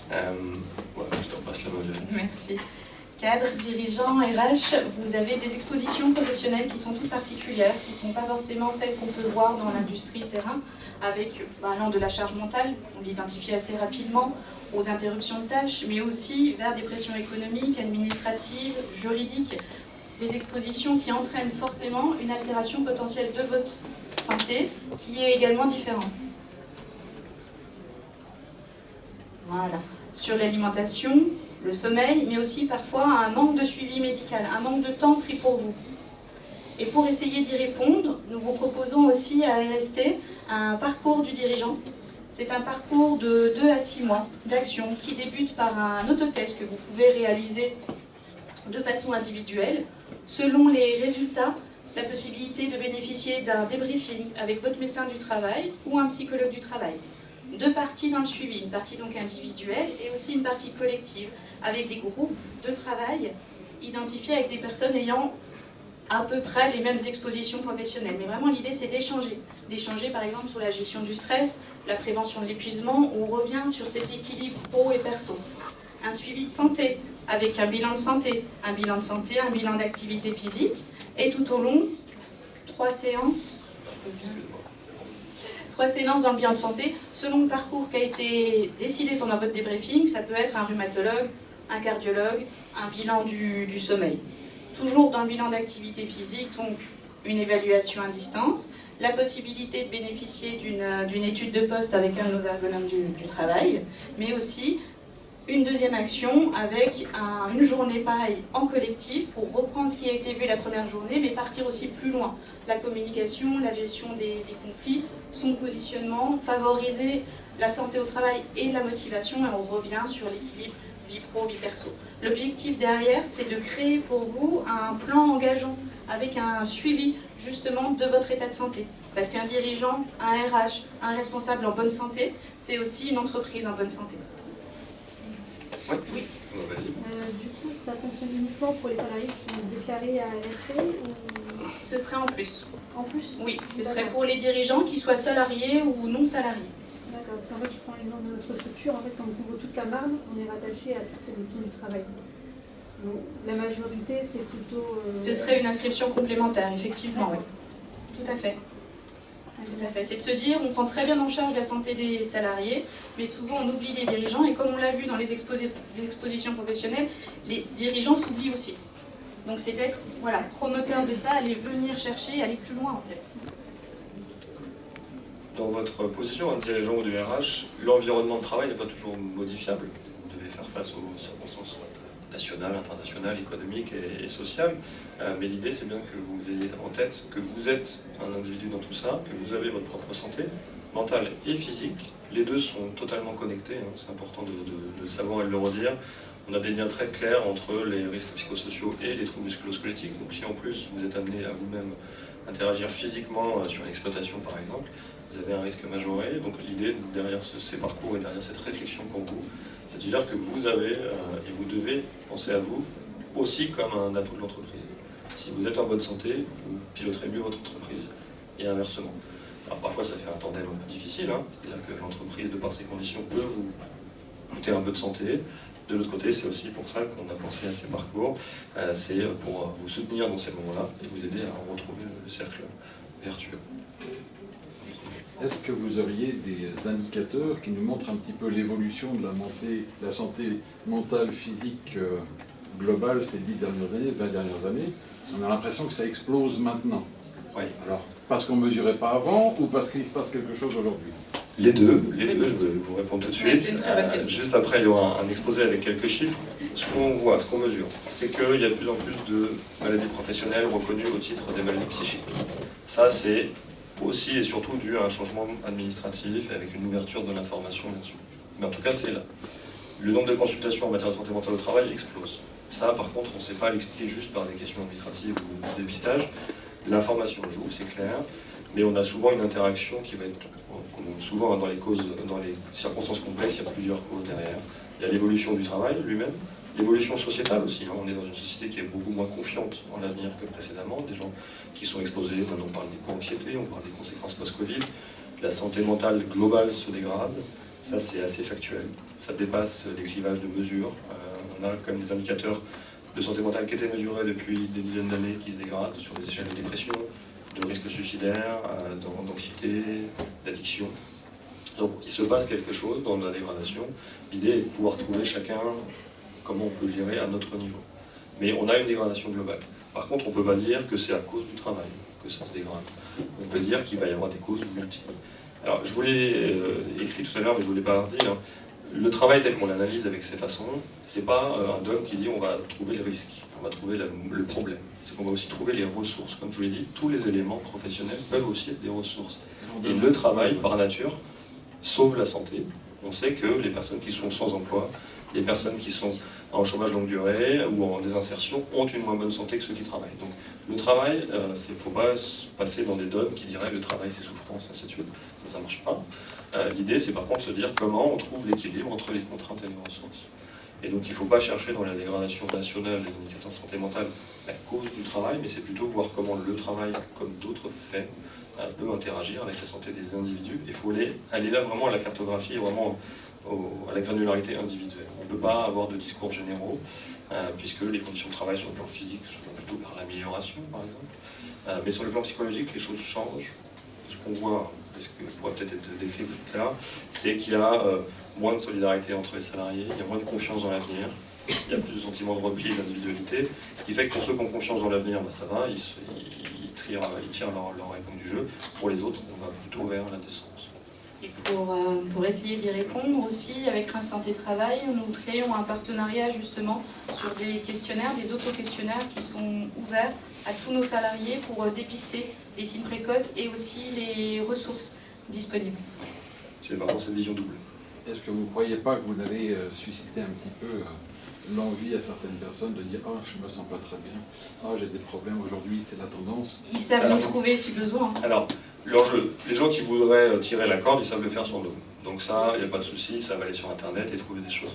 Voilà, je te repasse la main. Merci. Cadre, dirigeant, RH, vous avez des expositions professionnelles qui sont toutes particulières, qui ne sont pas forcément celles qu'on peut voir dans l'industrie terrain, avec allant de la charge mentale, on l'identifie assez rapidement, aux interruptions de tâches, mais aussi vers des pressions économiques, administratives, juridiques, des expositions qui entraînent forcément une altération potentielle de votre santé, qui est également différente. Voilà. Sur l'alimentation, le sommeil, mais aussi parfois un manque de suivi médical, un manque de temps pris pour vous. Et pour essayer d'y répondre, nous vous proposons aussi à RST un parcours du dirigeant. C'est un parcours de 2 à 6 mois d'action qui débute par un autotest que vous pouvez réaliser de façon individuelle. Selon les résultats, la possibilité de bénéficier d'un débriefing avec votre médecin du travail ou un psychologue du travail. 2 parties dans le suivi, une partie donc individuelle et aussi une partie collective, avec des groupes de travail identifiés avec des personnes ayant à peu près les mêmes expositions professionnelles. Mais vraiment l'idée c'est d'échanger. D'échanger par exemple sur la gestion du stress, la prévention de l'épuisement, où on revient sur cet équilibre pro et perso. Un suivi de santé, avec un bilan de santé, un bilan d'activité physique, et tout au long, 3 séances dans le bilan de santé, selon le parcours qui a été décidé pendant votre débriefing. Ça peut être un rhumatologue, un cardiologue, un bilan du sommeil. Toujours dans le bilan d'activité physique, donc une évaluation à distance, la possibilité de bénéficier d'une étude de poste avec un de nos ergonomes du travail, mais aussi une deuxième action avec une journée pareille en collectif pour reprendre ce qui a été vu la première journée, mais partir aussi plus loin. La communication, la gestion des conflits, son positionnement, favoriser la santé au travail et la motivation, et on revient sur l'équilibre vie pro, vie perso. L'objectif derrière, c'est de créer pour vous un plan engageant avec un suivi justement de votre état de santé. Parce qu'un dirigeant, un RH, un responsable en bonne santé, c'est aussi une entreprise en bonne santé. Oui. Du coup, ça fonctionne uniquement pour les salariés qui sont déclarés à RST ou... Ce serait en plus. En plus? Oui, ce serait pour les dirigeants qui soient salariés ou non salariés. D'accord, parce qu'en fait, je prends l'exemple de notre structure, en fait, quand on couvre toute la Marne, on est rattaché à toute la médecine du travail. Donc, la majorité, c'est plutôt... Ce serait une inscription complémentaire, effectivement, oui. Tout à fait. Tout à fait. C'est de se dire, on prend très bien en charge la santé des salariés, mais souvent on oublie les dirigeants, et comme on l'a vu dans les expositions professionnelles, les dirigeants s'oublient aussi. Donc c'est d'être promoteur de ça, aller venir chercher, aller plus loin en fait. Dans votre position, un dirigeant ou du RH, l'environnement de travail n'est pas toujours modifiable. Vous devez faire face aux circonstances nationales, internationales, économiques et sociales. Mais l'idée, c'est bien que vous ayez en tête que vous êtes un individu dans tout ça, que vous avez votre propre santé, mentale et physique. Les deux sont totalement connectés, hein. C'est important de le savoir et de le redire. On a des liens très clairs entre les risques psychosociaux et les troubles musculo-squelettiques. Donc si en plus vous êtes amené à vous-même interagir physiquement sur une exploitation par exemple, vous avez un risque majoré. Donc l'idée derrière ces parcours et derrière cette réflexion pour vous, c'est de dire que vous avez et vous devez penser à vous aussi comme un atout de l'entreprise. Si vous êtes en bonne santé, vous piloterez mieux votre entreprise et inversement. Alors parfois ça fait un tandem un peu difficile, hein, c'est-à-dire que l'entreprise de par ses conditions peut vous coûter un peu de santé. De l'autre côté, c'est aussi pour ça qu'on a pensé à ces parcours, c'est pour vous soutenir dans ces moments-là et vous aider à retrouver le cercle vertueux. Est-ce que vous auriez des indicateurs qui nous montrent un petit peu l'évolution de la santé mentale, physique globale ces 10 dernières années, 20 dernières années? On a l'impression que ça explose maintenant. Oui. Alors, parce qu'on ne mesurait pas avant ou parce qu'il se passe quelque chose aujourd'hui? Les deux, je vais vous répondre tout de suite. C'est une très bonne question. Juste après, il y aura un exposé avec quelques chiffres. Ce qu'on voit, ce qu'on mesure, c'est qu'il y a de plus en plus de maladies professionnelles reconnues au titre des maladies psychiques. Ça, c'est aussi et surtout dû à un changement administratif et avec une ouverture de l'information là-dessus. Mais en tout cas, c'est là. Le nombre de consultations en matière de santé mentale au travail explose. Ça, par contre, on ne sait pas l'expliquer juste par des questions administratives ou de dépistage. L'information joue, c'est clair, mais on a souvent une interaction qui va être, comme souvent dans les circonstances complexes, il y a plusieurs causes derrière. Il y a l'évolution du travail lui-même, L'évolution sociétale aussi, hein. On est dans une société qui est beaucoup moins confiante en l'avenir que précédemment, des gens qui sont exposés, maintenant on parle d'éco-anxiété, on parle des conséquences post-Covid, la santé mentale globale se dégrade, ça c'est assez factuel, ça dépasse les clivages de mesures, on a quand même des indicateurs de santé mentale qui étaient mesurés depuis des dizaines d'années qui se dégradent sur des échelles de dépression, de risque suicidaire, d'anxiété, d'addiction. Donc il se passe quelque chose dans la dégradation. L'idée est de pouvoir trouver chacun comment on peut gérer à notre niveau. Mais on a une dégradation globale. Par contre, on ne peut pas dire que c'est à cause du travail que ça se dégrade. On peut dire qu'il va y avoir des causes multiples. Alors je vous l'ai écrit tout à l'heure, mais je ne vous l'ai pas dit. Hein. Le travail tel qu'on l'analyse avec ces façons, c'est pas un dogme qui dit on va trouver le risque, on va trouver le problème. C'est qu'on va aussi trouver les ressources. Comme je vous l'ai dit, tous les éléments professionnels peuvent aussi être des ressources. Et le travail, par nature, sauve la santé. On sait que les personnes qui sont sans emploi, les personnes qui sont en chômage longue durée ou en désinsertion ont une moins bonne santé que ceux qui travaillent. Donc le travail, il ne faut pas passer dans des dogmes qui diraient le travail c'est souffrance, ainsi de suite. Ça ne marche pas. L'idée c'est par contre de se dire comment on trouve l'équilibre entre les contraintes et les ressources. Et donc il ne faut pas chercher dans la dégradation nationale des indicateurs de santé mentale la cause du travail, mais c'est plutôt voir comment le travail, comme d'autres faits, peut interagir avec la santé des individus. Il faut aller là vraiment à la cartographie, vraiment à la granularité individuelle. On ne peut pas avoir de discours généraux, puisque les conditions de travail sur le plan physique sont plutôt par l'amélioration, par exemple. Mais sur le plan psychologique, les choses changent. Ce qu'on voit, ce qui pourrait peut-être être décrit plus tard, c'est qu'il y a moins de solidarité entre les salariés, il y a moins de confiance dans l'avenir, il y a plus de sentiment de repli et d'individualité, ce qui fait que pour ceux qui ont confiance dans l'avenir, ben ça va, ils tirent leur épingle du jeu. Pour les autres, on va plutôt vers la descente. Et pour essayer d'y répondre aussi, avec Reims Santé Travail, nous créons un partenariat justement sur des questionnaires, des auto-questionnaires qui sont ouverts à tous nos salariés pour dépister les signes précoces et aussi les ressources disponibles. C'est vraiment cette vision double. Est-ce que vous ne croyez pas que vous allez susciter un petit peu l'envie à certaines personnes de dire « Ah, je ne me sens pas très bien, ah, j'ai des problèmes aujourd'hui, c'est la tendance ». Ils savent nous trouver si besoin. Alors, l'enjeu, les gens qui voudraient tirer la corde, ils savent le faire sur nous. Donc ça, il n'y a pas de souci, ça va aller sur Internet et trouver des choses.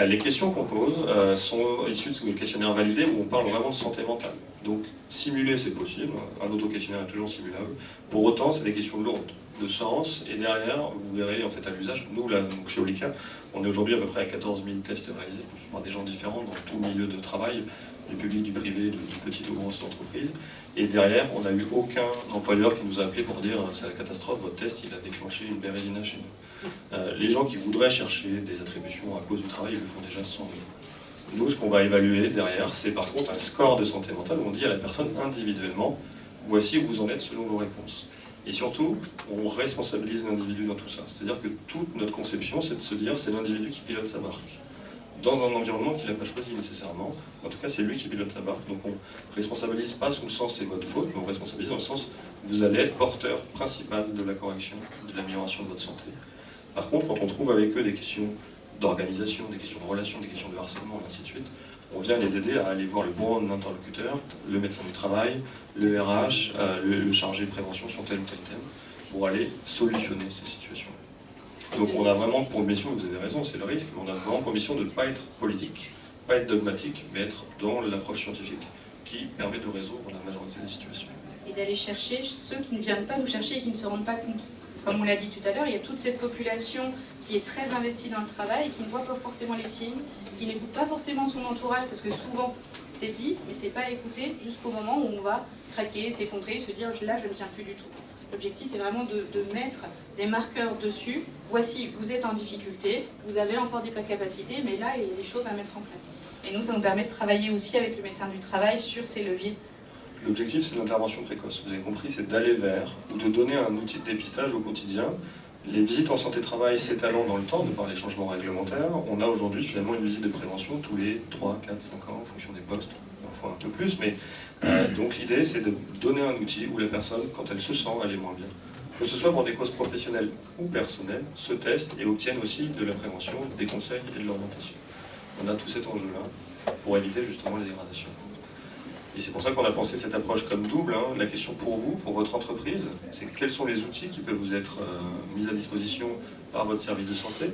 Les questions qu'on pose sont issues de questionnaires validés où on parle vraiment de santé mentale. Donc simuler, c'est possible, un auto-questionnaire est toujours simulable. Pour autant, c'est des questions lourdes, de sens, et derrière, vous verrez en fait à l'usage, nous, là, donc, chez Olica, on est aujourd'hui à peu près à 14 000 tests réalisés par des gens différents dans tout milieu de travail, du public, du privé, de petites ou grosses entreprises. Et derrière, on n'a eu aucun employeur qui nous a appelé pour dire « c'est la catastrophe, votre test, il a déclenché une bérédina chez nous ». Les gens qui voudraient chercher des attributions à cause du travail, ils le font déjà sans nous. Nous, ce qu'on va évaluer derrière, c'est par contre un score de santé mentale où on dit à la personne individuellement « voici où vous en êtes selon vos réponses ». Et surtout, on responsabilise l'individu dans tout ça. C'est-à-dire que toute notre conception, c'est de se dire c'est l'individu qui pilote sa barque. Dans un environnement qu'il n'a pas choisi nécessairement. En tout cas, c'est lui qui pilote sa barque. Donc on ne responsabilise pas sous le sens c'est votre faute, mais on responsabilise dans le sens vous allez être porteur principal de la correction, de l'amélioration de votre santé. Par contre, quand on trouve avec eux des questions d'organisation, des questions de relations, des questions de harcèlement, et ainsi de suite, on vient les aider à aller voir le bon interlocuteur, le médecin du travail, le RH, le chargé de prévention sur tel ou tel thème, pour aller solutionner ces situations. Donc on a vraiment pour mission, vous avez raison, c'est le risque, mais on a vraiment pour mission de ne pas être politique, pas être dogmatique, mais être dans l'approche scientifique qui permet de résoudre la majorité des situations. Et d'aller chercher ceux qui ne viennent pas nous chercher et qui ne se rendent pas compte. Comme on l'a dit tout à l'heure, il y a toute cette population qui est très investie dans le travail et qui ne voit pas forcément les signes, qui n'écoute pas forcément son entourage, parce que souvent c'est dit, mais c'est pas écouté jusqu'au moment où on va craquer, s'effondrer, se dire là je ne tiens plus du tout. L'objectif c'est vraiment de mettre des marqueurs dessus. Voici, vous êtes en difficulté, vous avez encore des capacités, mais là il y a des choses à mettre en place. Et nous ça nous permet de travailler aussi avec le médecin du travail sur ces leviers. L'objectif, c'est l'intervention précoce. Vous avez compris, c'est d'aller vers, ou de donner un outil de dépistage au quotidien. Les visites en santé-travail s'étalant dans le temps, de par les changements réglementaires, on a aujourd'hui finalement une visite de prévention tous les 3, 4, 5 ans, en fonction des postes, parfois un peu plus. Mais donc l'idée, c'est de donner un outil où la personne, quand elle se sent, elle est moins bien. Que ce soit pour des causes professionnelles ou personnelles, se testent et obtiennent aussi de la prévention, des conseils et de l'orientation. On a tout cet enjeu-là pour éviter justement les dégradations. Et c'est pour ça qu'on a pensé cette approche comme double. La question pour vous, pour votre entreprise, c'est quels sont les outils qui peuvent vous être mis à disposition par votre service de santé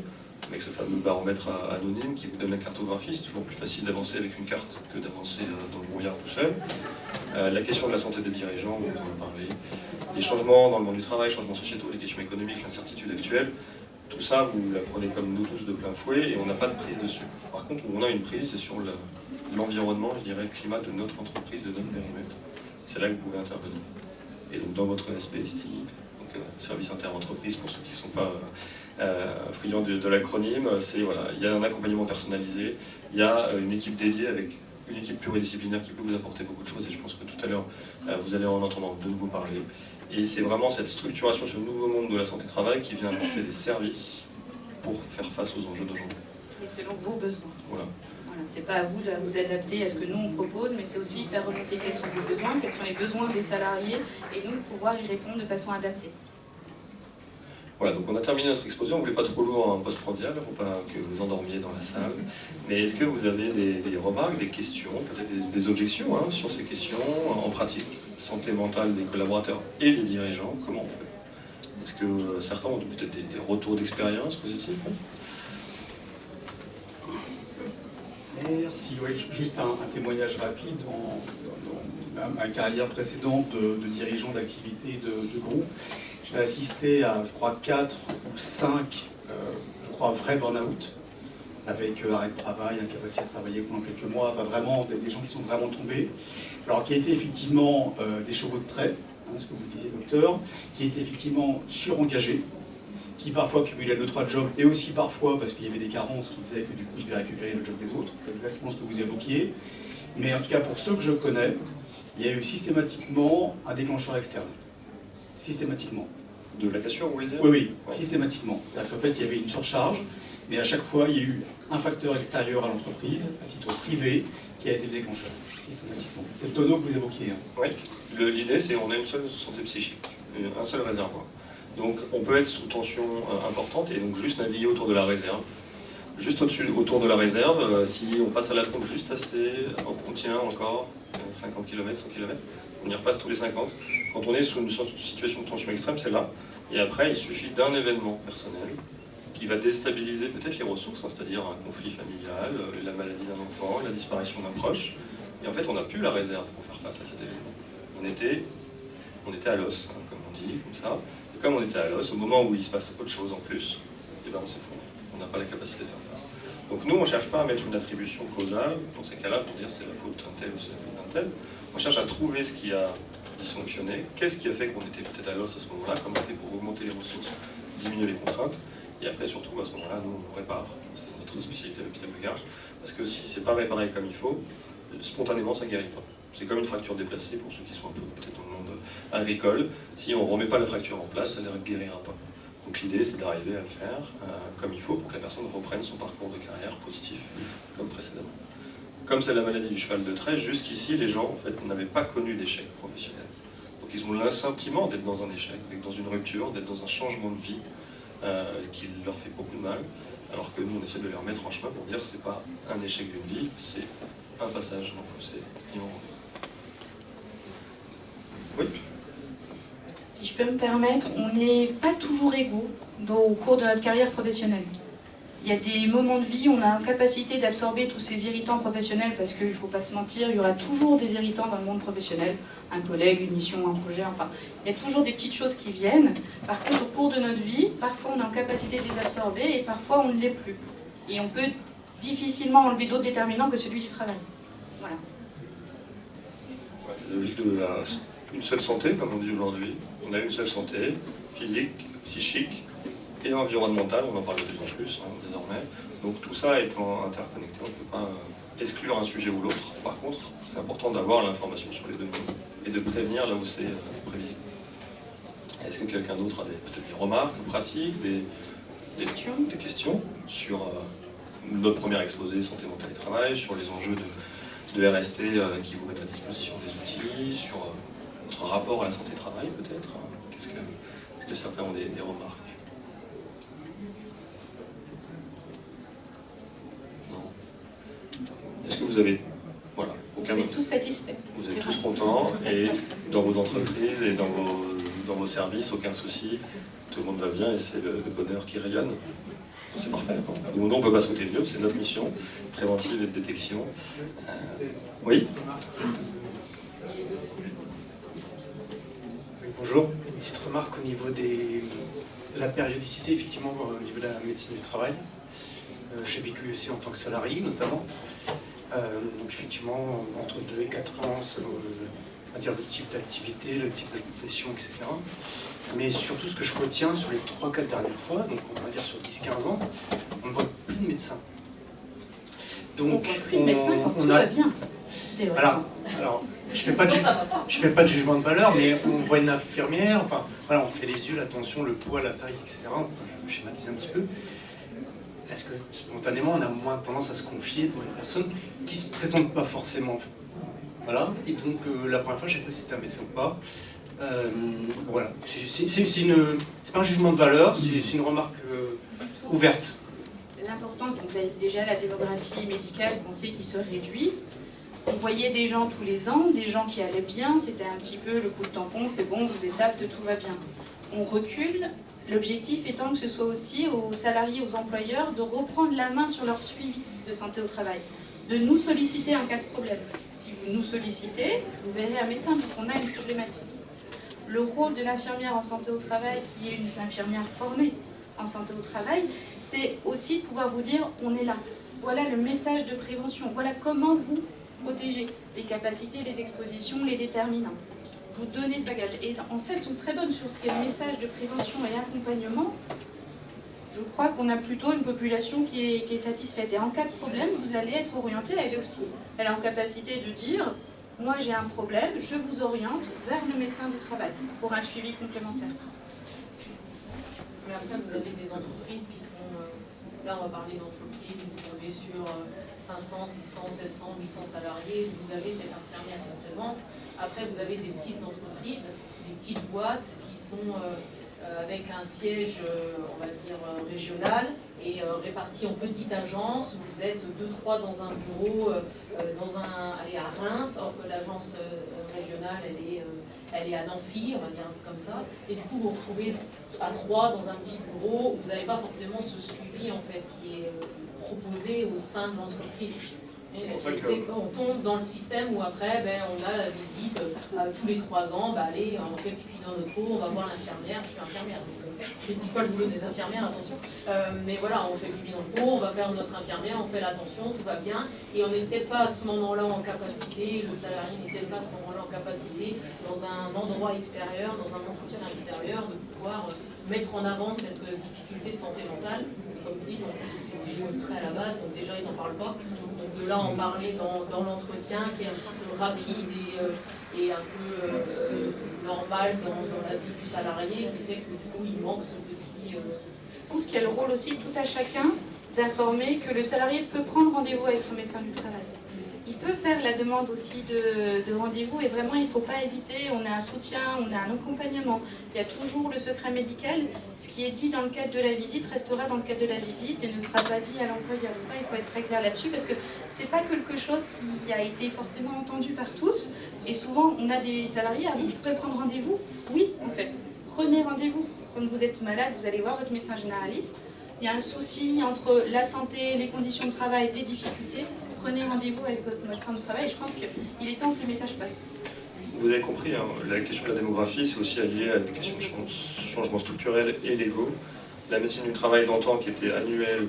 avec ce fameux baromètre anonyme qui vous donne la cartographie. C'est toujours plus facile d'avancer avec une carte que d'avancer dans le brouillard tout seul. La question de la santé des dirigeants, dont vous en parlez, les changements dans le monde du travail, changements sociétaux, les questions économiques, l'incertitude actuelle, tout ça, vous la prenez comme nous tous de plein fouet et on n'a pas de prise dessus. Par contre, où on a une prise, c'est sur l'environnement, je dirais, le climat de notre entreprise, de notre périmètre. C'est là que vous pouvez intervenir. Et donc dans votre SPSTI, donc service inter-entreprise pour ceux qui ne sont pas friands de l'acronyme, c'est voilà, il y a un accompagnement personnalisé, il y a une équipe dédiée avec une équipe pluridisciplinaire qui peut vous apporter beaucoup de choses et je pense que tout à l'heure vous allez en entendre de nouveau parler. Et c'est vraiment cette structuration, ce nouveau monde de la santé-travail qui vient apporter des services pour faire face aux enjeux d'aujourd'hui. Et selon vos besoins. Voilà. C'est pas à vous de vous adapter à ce que nous on propose, mais c'est aussi faire remonter quels sont vos besoins, quels sont les besoins des salariés, et nous de pouvoir y répondre de façon adaptée. Voilà, donc on a terminé notre exposé, on ne voulait pas trop lourd en post-prandial, pour pas que vous endormiez dans la salle. Mais est-ce que vous avez des remarques, des questions, peut-être des objections sur ces questions en pratique, santé mentale des collaborateurs et des dirigeants, comment on fait? Est-ce que certains ont peut-être des retours d'expérience positifs? Merci. Oui, juste un témoignage rapide. Dans ma carrière précédente de dirigeant d'activité de groupe, j'ai assisté à, je crois, 4 ou 5, vrais burn-out, avec arrêt de travail, incapacité de travailler pendant quelques mois, enfin vraiment des gens qui sont vraiment tombés. Alors qui étaient effectivement des chevaux de trait, ce que vous disiez docteur, qui étaient effectivement surengagés, qui parfois cumulaient 2-3 jobs, et aussi parfois parce qu'il y avait des carences qui faisaient que du coup ils devaient récupérer le job des autres, c'est exactement ce que vous évoquiez. Mais en tout cas pour ceux que je connais, il y a eu systématiquement un déclencheur externe. Systématiquement. De la cassure, vous voulez dire? Oui, oui, systématiquement. C'est-à-dire qu'en fait il y avait une surcharge, mais à chaque fois il y a eu un facteur extérieur à l'entreprise, à titre privé, qui a été le déclencheur, systématiquement. C'est le tonneau que vous évoquiez. Oui, l'idée c'est qu'on a une seule santé psychique, un seul réservoir. Donc on peut être sous tension importante et donc juste naviguer autour de la réserve. Juste autour de la réserve, si on passe à la pompe juste assez, on tient encore 50 km, 100 km, on y repasse tous les 50. Quand on est sous une situation de tension extrême, c'est là. Et après, il suffit d'un événement personnel qui va déstabiliser peut-être les ressources, c'est-à-dire un conflit familial, la maladie d'un enfant, la disparition d'un proche. Et en fait, on n'a plus la réserve pour faire face à cet événement. On était à l'os, comme on dit, comme ça. Et comme on était à l'os, au moment où il se passe autre chose en plus, eh ben on s'effondre. On n'a pas la capacité de faire face. Donc nous, on ne cherche pas à mettre une attribution causale, dans ces cas-là, pour dire c'est la faute d'un tel ou c'est la faute d'un tel. On cherche à trouver ce qui a dysfonctionné, qu'est-ce qui a fait qu'on était peut-être à l'os à ce moment-là, comment on fait pour augmenter les ressources, diminuer les contraintes, et après, surtout, à ce moment-là, nous, on répare. C'est notre spécialité à l'hôpital de Garches, parce que si c'est pas réparé comme il faut, spontanément, ça ne guérit pas. C'est comme une fracture déplacée, pour ceux qui sont un peu peut-être dans le monde agricole. Si on ne remet pas la fracture en place, elle ne guérira pas. Donc l'idée, c'est d'arriver à le faire comme il faut pour que la personne reprenne son parcours de carrière positif, comme précédemment. Comme c'est la maladie du cheval de trait, jusqu'ici, les gens, en fait, n'avaient pas connu d'échec professionnel. Donc ils ont l'assentiment d'être dans un échec, d'être dans une rupture, d'être dans un changement de vie qui leur fait beaucoup de mal, alors que nous, on essaie de les remettre en chemin pour dire que ce n'est pas un échec d'une vie, c'est un passage dans le fossé, et on revient. Oui. Si je peux me permettre, on n'est pas toujours égaux au cours de notre carrière professionnelle. Il y a des moments de vie où on a la capacité d'absorber tous ces irritants professionnels, parce qu'il ne faut pas se mentir, il y aura toujours des irritants dans le monde professionnel, un collègue, une mission, un projet, enfin, il y a toujours des petites choses qui viennent. Par contre, au cours de notre vie, parfois on est en capacité de les absorber et parfois on ne l'est plus. Et on peut difficilement enlever d'autres déterminants que celui du travail. Voilà. Ouais, c'est la logique de une seule santé, comme on dit aujourd'hui. On a une seule santé, physique, psychique et environnementale, on en parle de plus en plus désormais. Donc tout ça étant interconnecté, on ne peut pas exclure un sujet ou l'autre. Par contre, c'est important d'avoir l'information sur les données et de prévenir là où c'est prévisible. Est-ce que quelqu'un d'autre a peut-être des remarques pratiques, des questions sur notre premier exposé Santé mentale et travail, sur les enjeux de RST qui vous mettent à disposition des outils, sur votre rapport à la santé-travail peut-être? Est-ce que certains ont des remarques? Non. Est-ce que vous avez... Voilà. Vous êtes tous satisfaits. Vous êtes tous contents et dans vos entreprises et dans vos services, aucun souci. Tout le monde va bien et c'est le bonheur qui rayonne. C'est parfait. Nous, on ne peut pas souhaiter mieux, c'est notre mission, préventive et de détection. Oui. Bonjour, une petite remarque au niveau de la périodicité, effectivement, au niveau de la médecine du travail. J'ai vécu aussi en tant que salarié, notamment. Donc effectivement, entre 2 et 4 ans, selon on va dire, le type d'activité, le type de profession, etc. Mais surtout, ce que je retiens sur les 3-4 dernières fois, donc on va dire sur 10-15 ans, on ne voit plus de médecins. Donc, on voit plus de médecins quand tout va bien. Voilà. Alors, je fais pas de jugement de valeur, mais on voit une infirmière, enfin, voilà, on fait les yeux, la tension, le poids, la taille, etc. Enfin, je schématise un petit peu. Est-ce que spontanément, on a moins tendance à se confier devant une personne qui ne se présente pas forcément? Voilà. Et donc, la première fois, je ne sais pas si c'était un médecin ou pas. Voilà. C'est pas un jugement de valeur, c'est une remarque ouverte. L'important, donc déjà la démographie médicale qu'on sait qui se réduit. On voyait des gens tous les ans, des gens qui allaient bien, c'était un petit peu le coup de tampon, c'est bon, vous êtes apte, tout va bien. On recule, l'objectif étant que ce soit aussi aux salariés, aux employeurs, de reprendre la main sur leur suivi de santé au travail, de nous solliciter en cas de problème. Si vous nous sollicitez, vous verrez un médecin, puisqu'on a une problématique. Le rôle de l'infirmière en santé au travail, qui est une infirmière formée en santé au travail, c'est aussi de pouvoir vous dire, on est là. Voilà le message de prévention, voilà comment vous protéger les capacités, les expositions, les déterminants. Vous donnez ce bagage. Et en ça, elles sont très bonnes sur ce qui est le message de prévention et accompagnement. Je crois qu'on a plutôt une population qui est satisfaite. Et en cas de problème, vous allez être orienté, elle aussi. Elle est en capacité de dire, moi j'ai un problème, je vous oriente vers le médecin du travail pour un suivi complémentaire. Mais après, vous avez des entreprises qui sont... Là, on va parler d'entreprises, vous tombez sur 500, 600, 700, 800 salariés, vous avez cette infirmière qui est présente. Après, vous avez des petites entreprises, des petites boîtes qui sont avec un siège, on va dire, régional et répartis en petites agences où vous êtes 2-3 dans un bureau, elle est à Reims, or que l'agence régionale, elle est à Nancy, on va dire un peu comme ça. Et du coup, vous vous retrouvez à 3 dans un petit bureau où vous n'avez pas forcément ce suivi en fait qui est proposé au sein de l'entreprise. On tombe dans le système où après on a la visite tous les 3 ans, allez, on fait pipi dans notre eau, on va voir l'infirmière, je suis infirmière, donc je ne dis pas le boulot des infirmières, attention, mais voilà, on fait pipi dans le pot, on va faire notre infirmière, on fait l'attention, tout va bien, et on n'est peut-être pas à ce moment-là en capacité, le salarié n'est peut-être pas à ce moment-là en capacité, dans un endroit extérieur, dans un entretien extérieur, de pouvoir mettre en avant cette difficulté de santé mentale. Comme vous dites, c'est des choses très à la base, donc déjà ils n'en parlent pas. Donc de là en parler dans l'entretien qui est un petit peu rapide et un peu normal dans la vie du salarié, qui fait que du coup il manque ce petit... Je pense qu'il y a le rôle aussi tout à chacun d'informer que le salarié peut prendre rendez-vous avec son médecin du travail. Il peut faire la demande aussi de rendez-vous et vraiment il ne faut pas hésiter, on a un soutien, on a un accompagnement. Il y a toujours le secret médical, ce qui est dit dans le cadre de la visite restera dans le cadre de la visite et ne sera pas dit à l'employeur. Et ça, il faut être très clair là-dessus parce que ce n'est pas quelque chose qui a été forcément entendu par tous. Et souvent, on a des salariés, ah bon, je pourrais prendre rendez-vous? Oui, en fait, prenez rendez-vous. Quand vous êtes malade, vous allez voir votre médecin généraliste. Il y a un souci entre la santé, les conditions de travail, des difficultés. Prenez rendez-vous avec votre médecin de travail et je pense qu'il est temps que le message passe. Vous avez compris, hein, la question de la démographie, c'est aussi lié à des questions de changement structurel et légaux. La médecine du travail d'antan qui était annuelle,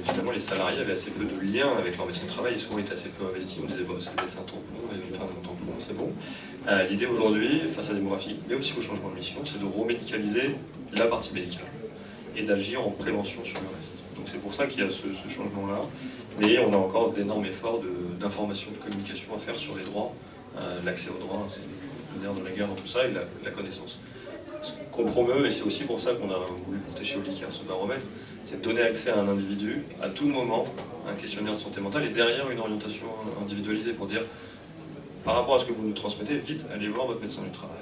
finalement les salariés avaient assez peu de liens avec leur médecin du travail, ils souvent étaient assez peu investis, on disait bon, c'est le médecin tampon, et une fin de tampon, c'est bon. L'idée aujourd'hui, face à la démographie, mais aussi au changement de mission, c'est de remédicaliser la partie médicale et d'agir en prévention sur le reste. Donc c'est pour ça qu'il y a ce changement-là, mais on a encore d'énormes efforts d'information, de communication à faire sur les droits, l'accès aux droits, c'est le nerf de la guerre dans tout ça, et la connaissance. Ce qu'on promeut, et c'est aussi pour ça qu'on a voulu porter chez Olicare ce baromètre, c'est de donner accès à un individu, à tout moment, un questionnaire de santé mentale, et derrière une orientation individualisée pour dire, par rapport à ce que vous nous transmettez, vite, allez voir votre médecin du travail,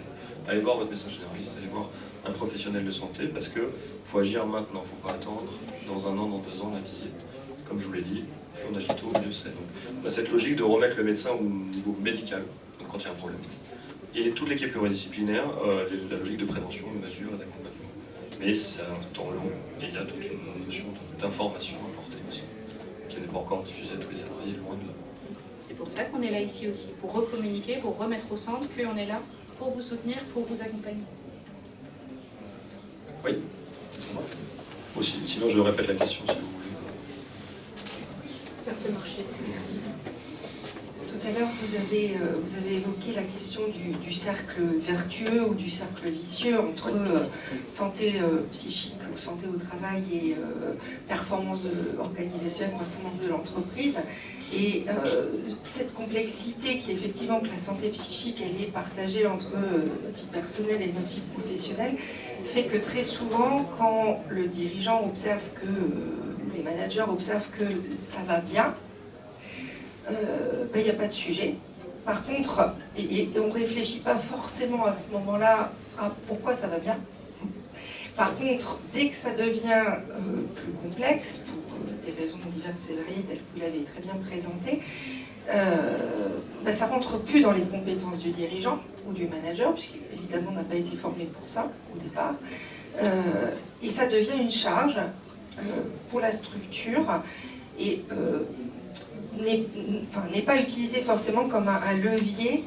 allez voir votre médecin généraliste, allez voir un professionnel de santé, parce qu'il faut agir maintenant, il ne faut pas attendre dans 1 an, dans 2 ans la visite. Comme je vous l'ai dit, plus on agit tôt, mieux c'est. Donc, on a cette logique de remettre le médecin au niveau médical, donc quand il y a un problème. Et toute l'équipe pluridisciplinaire, la logique de prévention, de mesure et d'accompagnement. Mais c'est un temps long, et il y a toute une d'information à apporter aussi, qui n'est pas encore diffusée à tous les salariés, loin de là. C'est pour ça qu'on est là ici aussi, pour recommuniquer, pour remettre au centre qu'on est là pour vous soutenir, pour vous accompagner. Oui. Aussi, sinon je répète la question si vous voulez. Ça me fait marcher. Merci. Tout à l'heure, vous avez évoqué la question du cercle vertueux ou du cercle vicieux entre santé psychique ou santé au travail et performance organisationnelle, performance de l'entreprise. Et cette complexité qui est effectivement que la santé psychique, elle est partagée entre notre vie personnelle et notre vie professionnelle, fait que très souvent, quand le dirigeant observe que, les managers observent que ça va bien, il n'y a pas de sujet. Par contre, et on ne réfléchit pas forcément à ce moment-là à pourquoi ça va bien. Par contre, dès que ça devient plus complexe, pour des raisons diverses et variées, telles que vous l'avez très bien présenté, ça ne rentre plus dans les compétences du dirigeant ou du manager, puisqu'évidemment on n'a pas été formé pour ça au départ, et ça devient une charge pour la structure, et n'est pas utilisé forcément comme un levier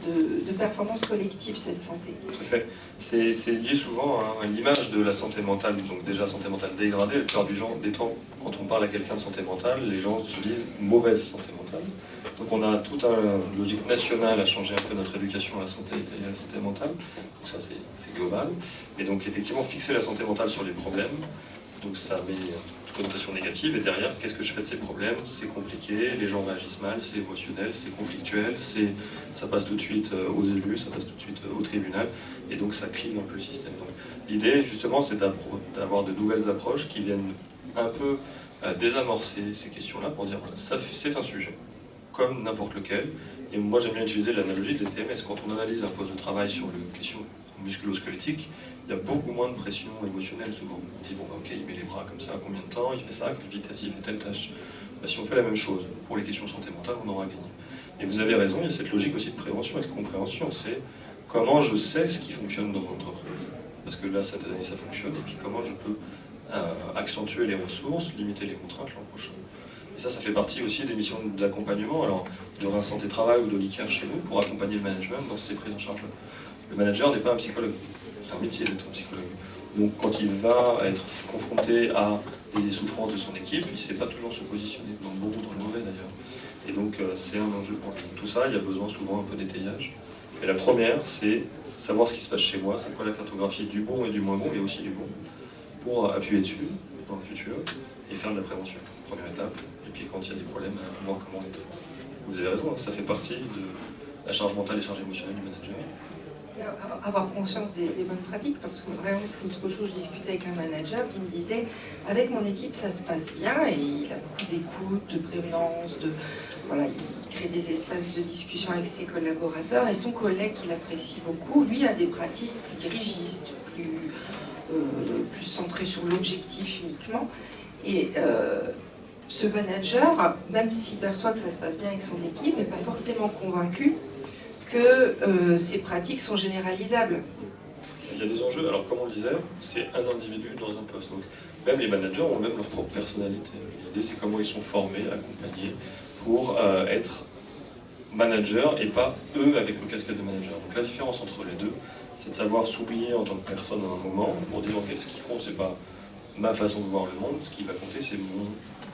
de performance collective, cette santé. Tout à fait. C'est lié souvent à l'image de la santé mentale, donc déjà santé mentale dégradée. La plupart des temps, quand on parle à quelqu'un de santé mentale, les gens se disent mauvaise santé mentale. Donc on a toute une logique nationale à changer un peu notre éducation à la santé et à la santé mentale. Donc ça c'est global. Et donc effectivement fixer la santé mentale sur les problèmes, donc ça met toute connotation négative, et derrière, qu'est-ce que je fais de ces problèmes? C'est compliqué, les gens réagissent mal, c'est émotionnel, c'est conflictuel, ça passe tout de suite aux élus, ça passe tout de suite au tribunal, et donc ça clive un peu le système. Donc l'idée, justement, c'est d'avoir de nouvelles approches qui viennent un peu désamorcer ces questions-là pour dire, voilà, c'est un sujet, comme n'importe lequel, et moi j'aime bien utiliser l'analogie de l'ETMS. Quand on analyse un poste de travail sur les questions musculo-squelettiques, il y a beaucoup moins de pression émotionnelle souvent. On dit, bon, ok, il met les bras comme ça, combien de temps, il fait ça, à quelle vitesse il fait telle tâche. Si on fait la même chose pour les questions de santé mentale, on aura gagné. Et vous avez raison, il y a cette logique aussi de prévention et de compréhension. C'est comment je sais ce qui fonctionne dans mon entreprise. Parce que là, cette année, ça fonctionne, et puis comment je peux accentuer les ressources, limiter les contraintes l'an prochain. Et ça fait partie aussi des missions d'accompagnement, alors de Reims Santé Travail ou de l'ICAR chez nous, pour accompagner le management dans ces prises en charge-là. Le manager n'est pas un psychologue. C'est un métier d'être psychologue. Donc quand il va être confronté à des souffrances de son équipe, il ne sait pas toujours se positionner, dans le bon ou dans le mauvais d'ailleurs. Et donc c'est un enjeu pour lui. Tout ça, il y a besoin souvent un peu d'étayage. Et la première, c'est savoir ce qui se passe chez moi, c'est quoi la cartographie du bon et du moins bon, mais aussi du bon, pour appuyer dessus dans le futur et faire de la prévention. Première étape. Et puis quand il y a des problèmes, voir comment on les traite. Vous avez raison, ça fait partie de la charge mentale et charge émotionnelle du manager. Avoir conscience des bonnes pratiques, parce que vraiment, l'autre jour, je discutais avec un manager qui me disait, avec mon équipe, ça se passe bien, et il a beaucoup d'écoute, de prévenance, voilà, il crée des espaces de discussion avec ses collaborateurs, et son collègue, qu'il apprécie beaucoup, lui, a des pratiques plus dirigistes, plus centrées sur l'objectif uniquement, et ce manager, même s'il perçoit que ça se passe bien avec son équipe, n'est pas forcément convaincu que ces pratiques sont généralisables. Il y a des enjeux, alors comme on le disait, c'est un individu dans un poste. Donc même les managers ont même leur propre personnalité. L'idée c'est comment ils sont formés, accompagnés pour être managers et pas eux avec le casquette de manager. Donc la différence entre les deux, c'est de savoir s'oublier en tant que personne à un moment pour dire ok, ce qui compte c'est pas ma façon de voir le monde, ce qui va compter c'est mon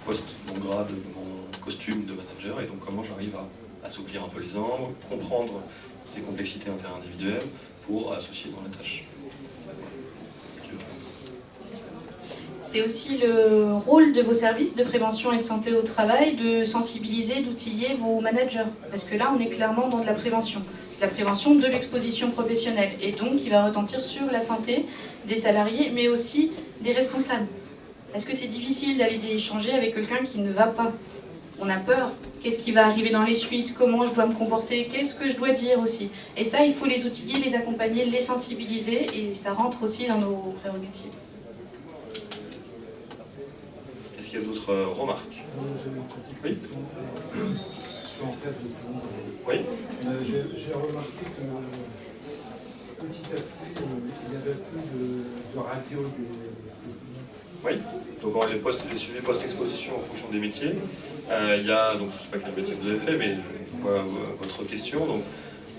poste, mon grade, mon costume de manager, et donc comment j'arrive à assouplir un peu les angles, comprendre ces complexités interindividuelles pour associer dans la tâche. C'est aussi le rôle de vos services de prévention et de santé au travail de sensibiliser, d'outiller vos managers. Parce que là, on est clairement dans de la prévention. La prévention de l'exposition professionnelle, et donc qui va retentir sur la santé des salariés, mais aussi des responsables. Est-ce que c'est difficile d'aller échanger avec quelqu'un qui ne va pas? On a peur. Qu'est-ce qui va arriver dans les suites? Comment je dois me comporter? Qu'est-ce que je dois dire aussi? Et ça, il faut les outiller, les accompagner, les sensibiliser, et ça rentre aussi dans nos prérogatives. Est-ce qu'il y a d'autres remarques? Oui. Oui. J'ai remarqué que petit à petit, il y avait plus de radio. Oui, donc les suivis post-exposition en fonction des métiers. Il y a, donc je ne sais pas quel métier vous avez fait, mais je vois votre question. Donc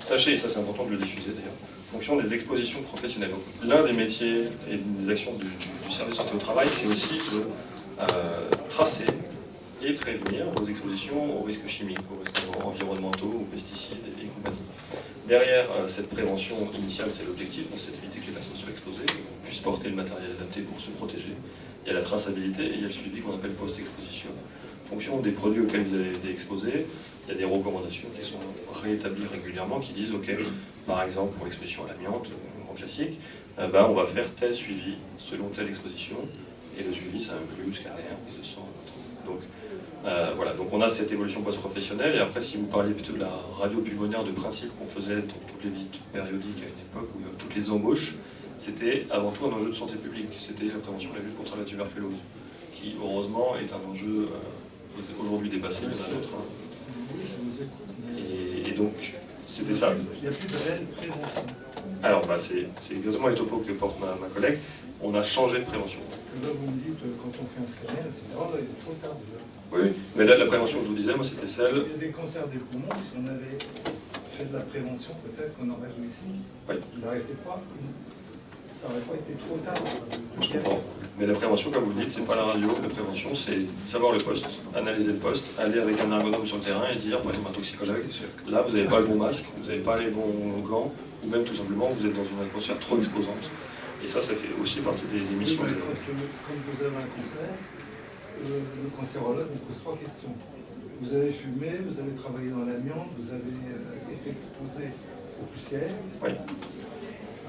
sachez, et ça c'est important de le diffuser d'ailleurs, en fonction des expositions professionnelles. L'un des métiers et des actions du service santé au travail, c'est aussi de tracer et prévenir vos expositions aux risques chimiques, aux risques environnementaux, aux pesticides et compagnie. Derrière cette prévention initiale, c'est l'objectif, c'est d'éviter que les personnes soient exposées, qu'on puisse porter le matériel adapté pour se protéger. Il y a la traçabilité et il y a le suivi qu'on appelle post-exposition. En fonction des produits auxquels vous avez été exposés, il y a des recommandations qui sont réétablies régulièrement qui disent ok, par exemple pour l'exposition à l'amiante, grand classique, on va faire tel suivi selon telle exposition, et le suivi ça inclut scalaire, prise de sang, donc voilà, donc on a cette évolution post-professionnelle, et après si vous parlez plutôt de la radio pulmonaire de principe qu'on faisait dans toutes les visites périodiques à une époque, où toutes les embauches, c'était avant tout un enjeu de santé publique, c'était la prévention et la lutte contre la tuberculose, qui heureusement est un enjeu aujourd'hui dépassé, il y en a d'autres. Et donc, c'était ça. Il n'y a plus de réelle prévention. Alors, c'est exactement les topos que porte ma collègue. On a changé de prévention. Parce que là, vous me dites, quand on fait un scanner, etc., là, il est trop tard déjà. Oui, mais là, la prévention que je vous disais, moi, c'était celle... Il y a des cancers des poumons, si on avait fait de la prévention, peut-être qu'on aurait réussi. Oui. Il n'arrêtait pas. Ça n'aurait pas été trop tard. Je comprends. Mais la prévention, comme vous le dites, c'est pas la radio. La prévention, c'est savoir le poste, analyser le poste, aller avec un ergonome sur le terrain et dire, par exemple, un toxicologue, là, vous n'avez pas le bon masque, vous n'avez pas les bons gants, ou même tout simplement, vous êtes dans une atmosphère trop exposante. Et ça fait aussi partie des émissions. Oui, quand vous avez un cancer, le cancérologue vous pose 3 questions. Vous avez fumé, vous avez travaillé dans l'amiante, vous avez été exposé aux poussières. Oui.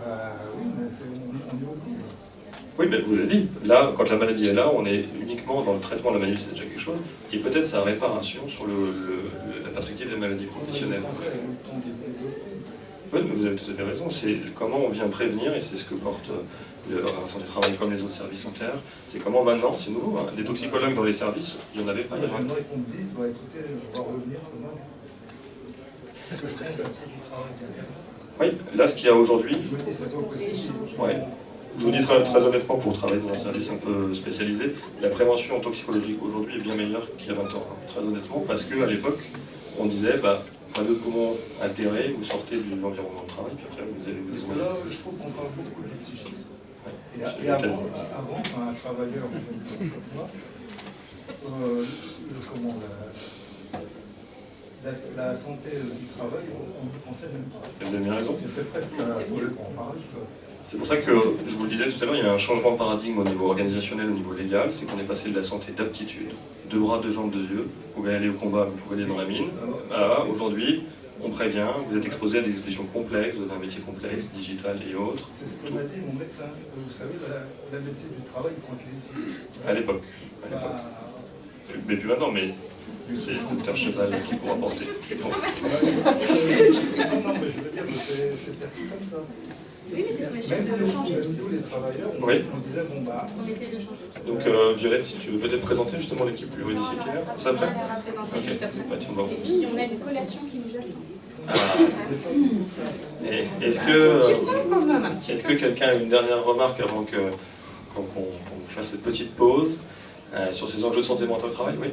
Oui, mais on est au bout. Oui, mais vous l'avez dit, là, quand la maladie est là, on est uniquement dans le traitement de la maladie, c'est déjà quelque chose, et peut-être sa réparation sur la perspective des maladies professionnelles. Oui, mais vous avez tout à fait raison, c'est comment on vient prévenir, et c'est ce que porte le santé travail comme les autres services sanitaires, c'est comment maintenant, c'est nouveau, hein, des toxicologues dans les services, il n'y en avait pas. J'aimerais qu'on me dise, écoutez, on va revenir demain. Parce que je pense à ceux qui travaillent derrière. Oui, là, ce qu'il y a aujourd'hui... Je me dis, c'est pas possible. Ouais. Je vous dis très honnêtement, pour travailler dans un service un peu spécialisé, la prévention toxicologique aujourd'hui est bien meilleure qu'il y a 20 ans, hein, très honnêtement, parce qu'à l'époque, on disait, pas de poumons altérés, vous sortez de l'environnement de travail, puis après vous avez... Parce que là, je trouve qu'on parle beaucoup de psychisme. Ouais. Et avant, un travailleur comme moi, la santé du travail, on ne pensait même pas. Vous avez bien raison. C'était presque il faut en parler, ça. C'est pour ça que, je vous le disais tout à l'heure, il y a un changement de paradigme au niveau organisationnel, au niveau légal, c'est qu'on est passé de la santé d'aptitude, 2 bras, 2 jambes, 2 yeux, vous pouvez aller au combat, vous pouvez aller dans la mine, aujourd'hui, on prévient, vous êtes exposé à des expositions complexes, vous avez un métier complexe, digital et autres. C'est ce que m'a dit mon médecin. Vous savez, la médecine du travail, il compte les yeux. À l'époque. Mais plus maintenant, mais c'est le docteur Cheval qui pourra porter. Non, mais je veux dire que c'est perçu comme ça. Oui, mais c'est ce qu'on essaie de changer. Même nous, les travailleurs, on disait, On essaie de changer. Donc, Violette, si tu veux peut-être présenter justement l'équipe pluridisciplinaire, ça après ? On va présenter juste après. Bah, tiens, bon. Et puis, on a une collation qui nous attend. Et est-ce que quelqu'un a une dernière remarque avant qu'on fasse cette petite pause sur ces enjeux de santé mentale au travail ? Oui.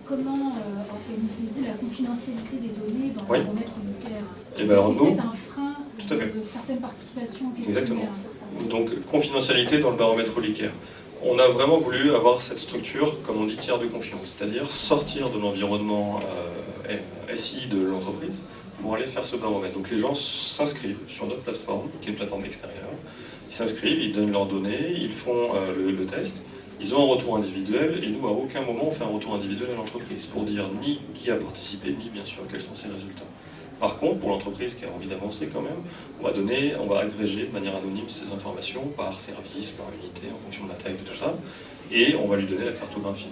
Comment organisez-vous la confidentialité des données dans le baromètre Licker ? C'est peut-être un frein de certaines participations qui Exactement. Donc, confidentialité dans le baromètre Licker. On a vraiment voulu avoir cette structure, comme on dit, tiers de confiance, c'est-à-dire sortir de l'environnement SI de l'entreprise pour aller faire ce baromètre. Donc les gens s'inscrivent sur notre plateforme, qui est une plateforme extérieure, ils s'inscrivent, ils donnent leurs données, ils font le test, ils ont un retour individuel, et nous, à aucun moment, on fait un retour individuel à l'entreprise, pour dire ni qui a participé, ni bien sûr quels sont ses résultats. Par contre, pour l'entreprise qui a envie d'avancer quand même, on va agréger de manière anonyme ces informations par service, par unité, en fonction de la taille de tout ça, et on va lui donner la cartographie.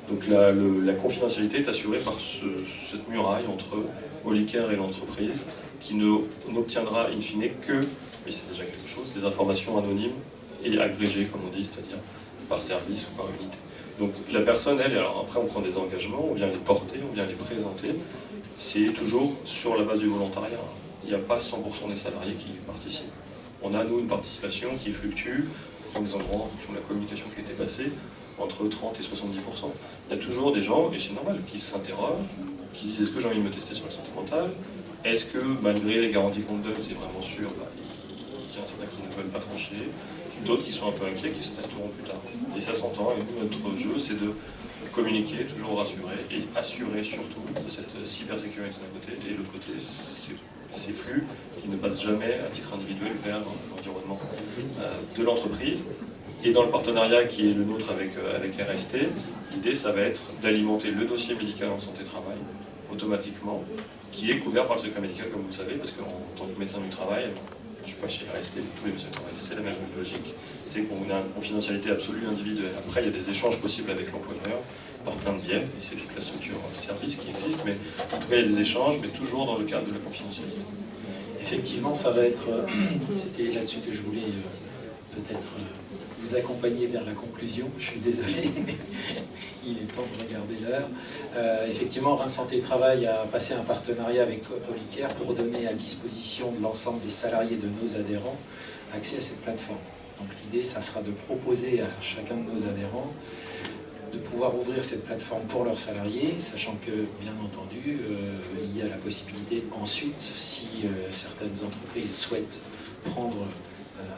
Donc la confidentialité est assurée par cette muraille entre Licker et l'entreprise, qui n'obtiendra in fine que, mais c'est déjà quelque chose, des informations anonymes et agrégées, comme on dit, c'est-à-dire par service ou par unité. Donc la personne, alors après on prend des engagements, on vient les porter, on vient les présenter, c'est toujours sur la base du volontariat. Il n'y a pas 100% des salariés qui participent. On a, nous, une participation qui fluctue dépend des endroits, en fonction de la communication qui a été passée, entre 30 et 70%. Il y a toujours des gens, et c'est normal, qui s'interrogent, qui se disent est-ce que j'ai envie de me tester sur la santé mentale? Est-ce que malgré les garanties qu'on donne, c'est vraiment sûr? Il y en a certains qui ne veulent pas trancher, d'autres qui sont un peu inquiets, qui se testeront plus tard. Et ça s'entend, et nous, notre jeu, c'est de communiquer, toujours rassurer, et assurer surtout de cette cybersécurité d'un côté, et de l'autre côté, ces flux qui ne passent jamais à titre individuel vers l'environnement de l'entreprise. Et dans le partenariat qui est le nôtre avec RST, l'idée, ça va être d'alimenter le dossier médical en santé-travail automatiquement, qui est couvert par le secret médical, comme vous le savez, parce qu'en tant que médecin du travail, je ne suis pas chez RST, tous les médecins du travail, c'est la même logique, c'est qu'on a une confidentialité absolue individuelle. Après, il y a des échanges possibles avec l'employeur, par plein de biais, et c'est toute la structure service qui existe, mais en tout cas, il y a des échanges, mais toujours dans le cadre de la confidentialité. Effectivement, ça va être, c'était là-dessus que je voulais peut-être vous accompagner vers la conclusion. Je suis désolé, mais il est temps de regarder l'heure. Effectivement, Reims Santé Travail a passé un partenariat avec Olicare pour donner à disposition de l'ensemble des salariés de nos adhérents accès à cette plateforme. Donc l'idée, ça sera de proposer à chacun de nos adhérents de pouvoir ouvrir cette plateforme pour leurs salariés, sachant que, bien entendu, il y a la possibilité ensuite, si certaines entreprises souhaitent prendre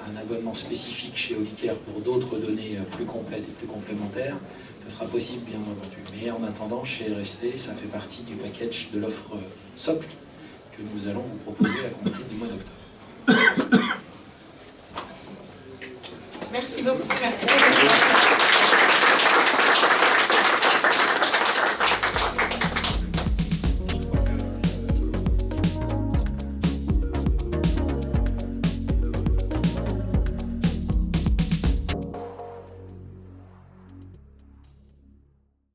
un abonnement spécifique chez Olicare pour d'autres données plus complètes et plus complémentaires, ça sera possible, bien entendu. Mais en attendant, chez RST, ça fait partie du package de l'offre socle que nous allons vous proposer à compter du mois d'octobre. Merci beaucoup. Merci beaucoup.